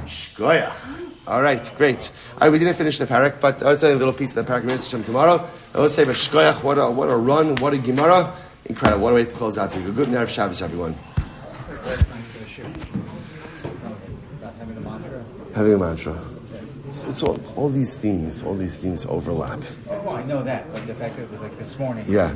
Shkoyach. All right, great. All right, we didn't finish the parak, but I'll say a little piece of the parak tomorrow. I will say, but shkoyach, what a run, what a gemara. Incredible. What a way to close out the week. Good Erev Shabbos, everyone. Having a mantra. It's all these themes overlap. Oh, I know that, but the fact that it was like this morning. Yeah.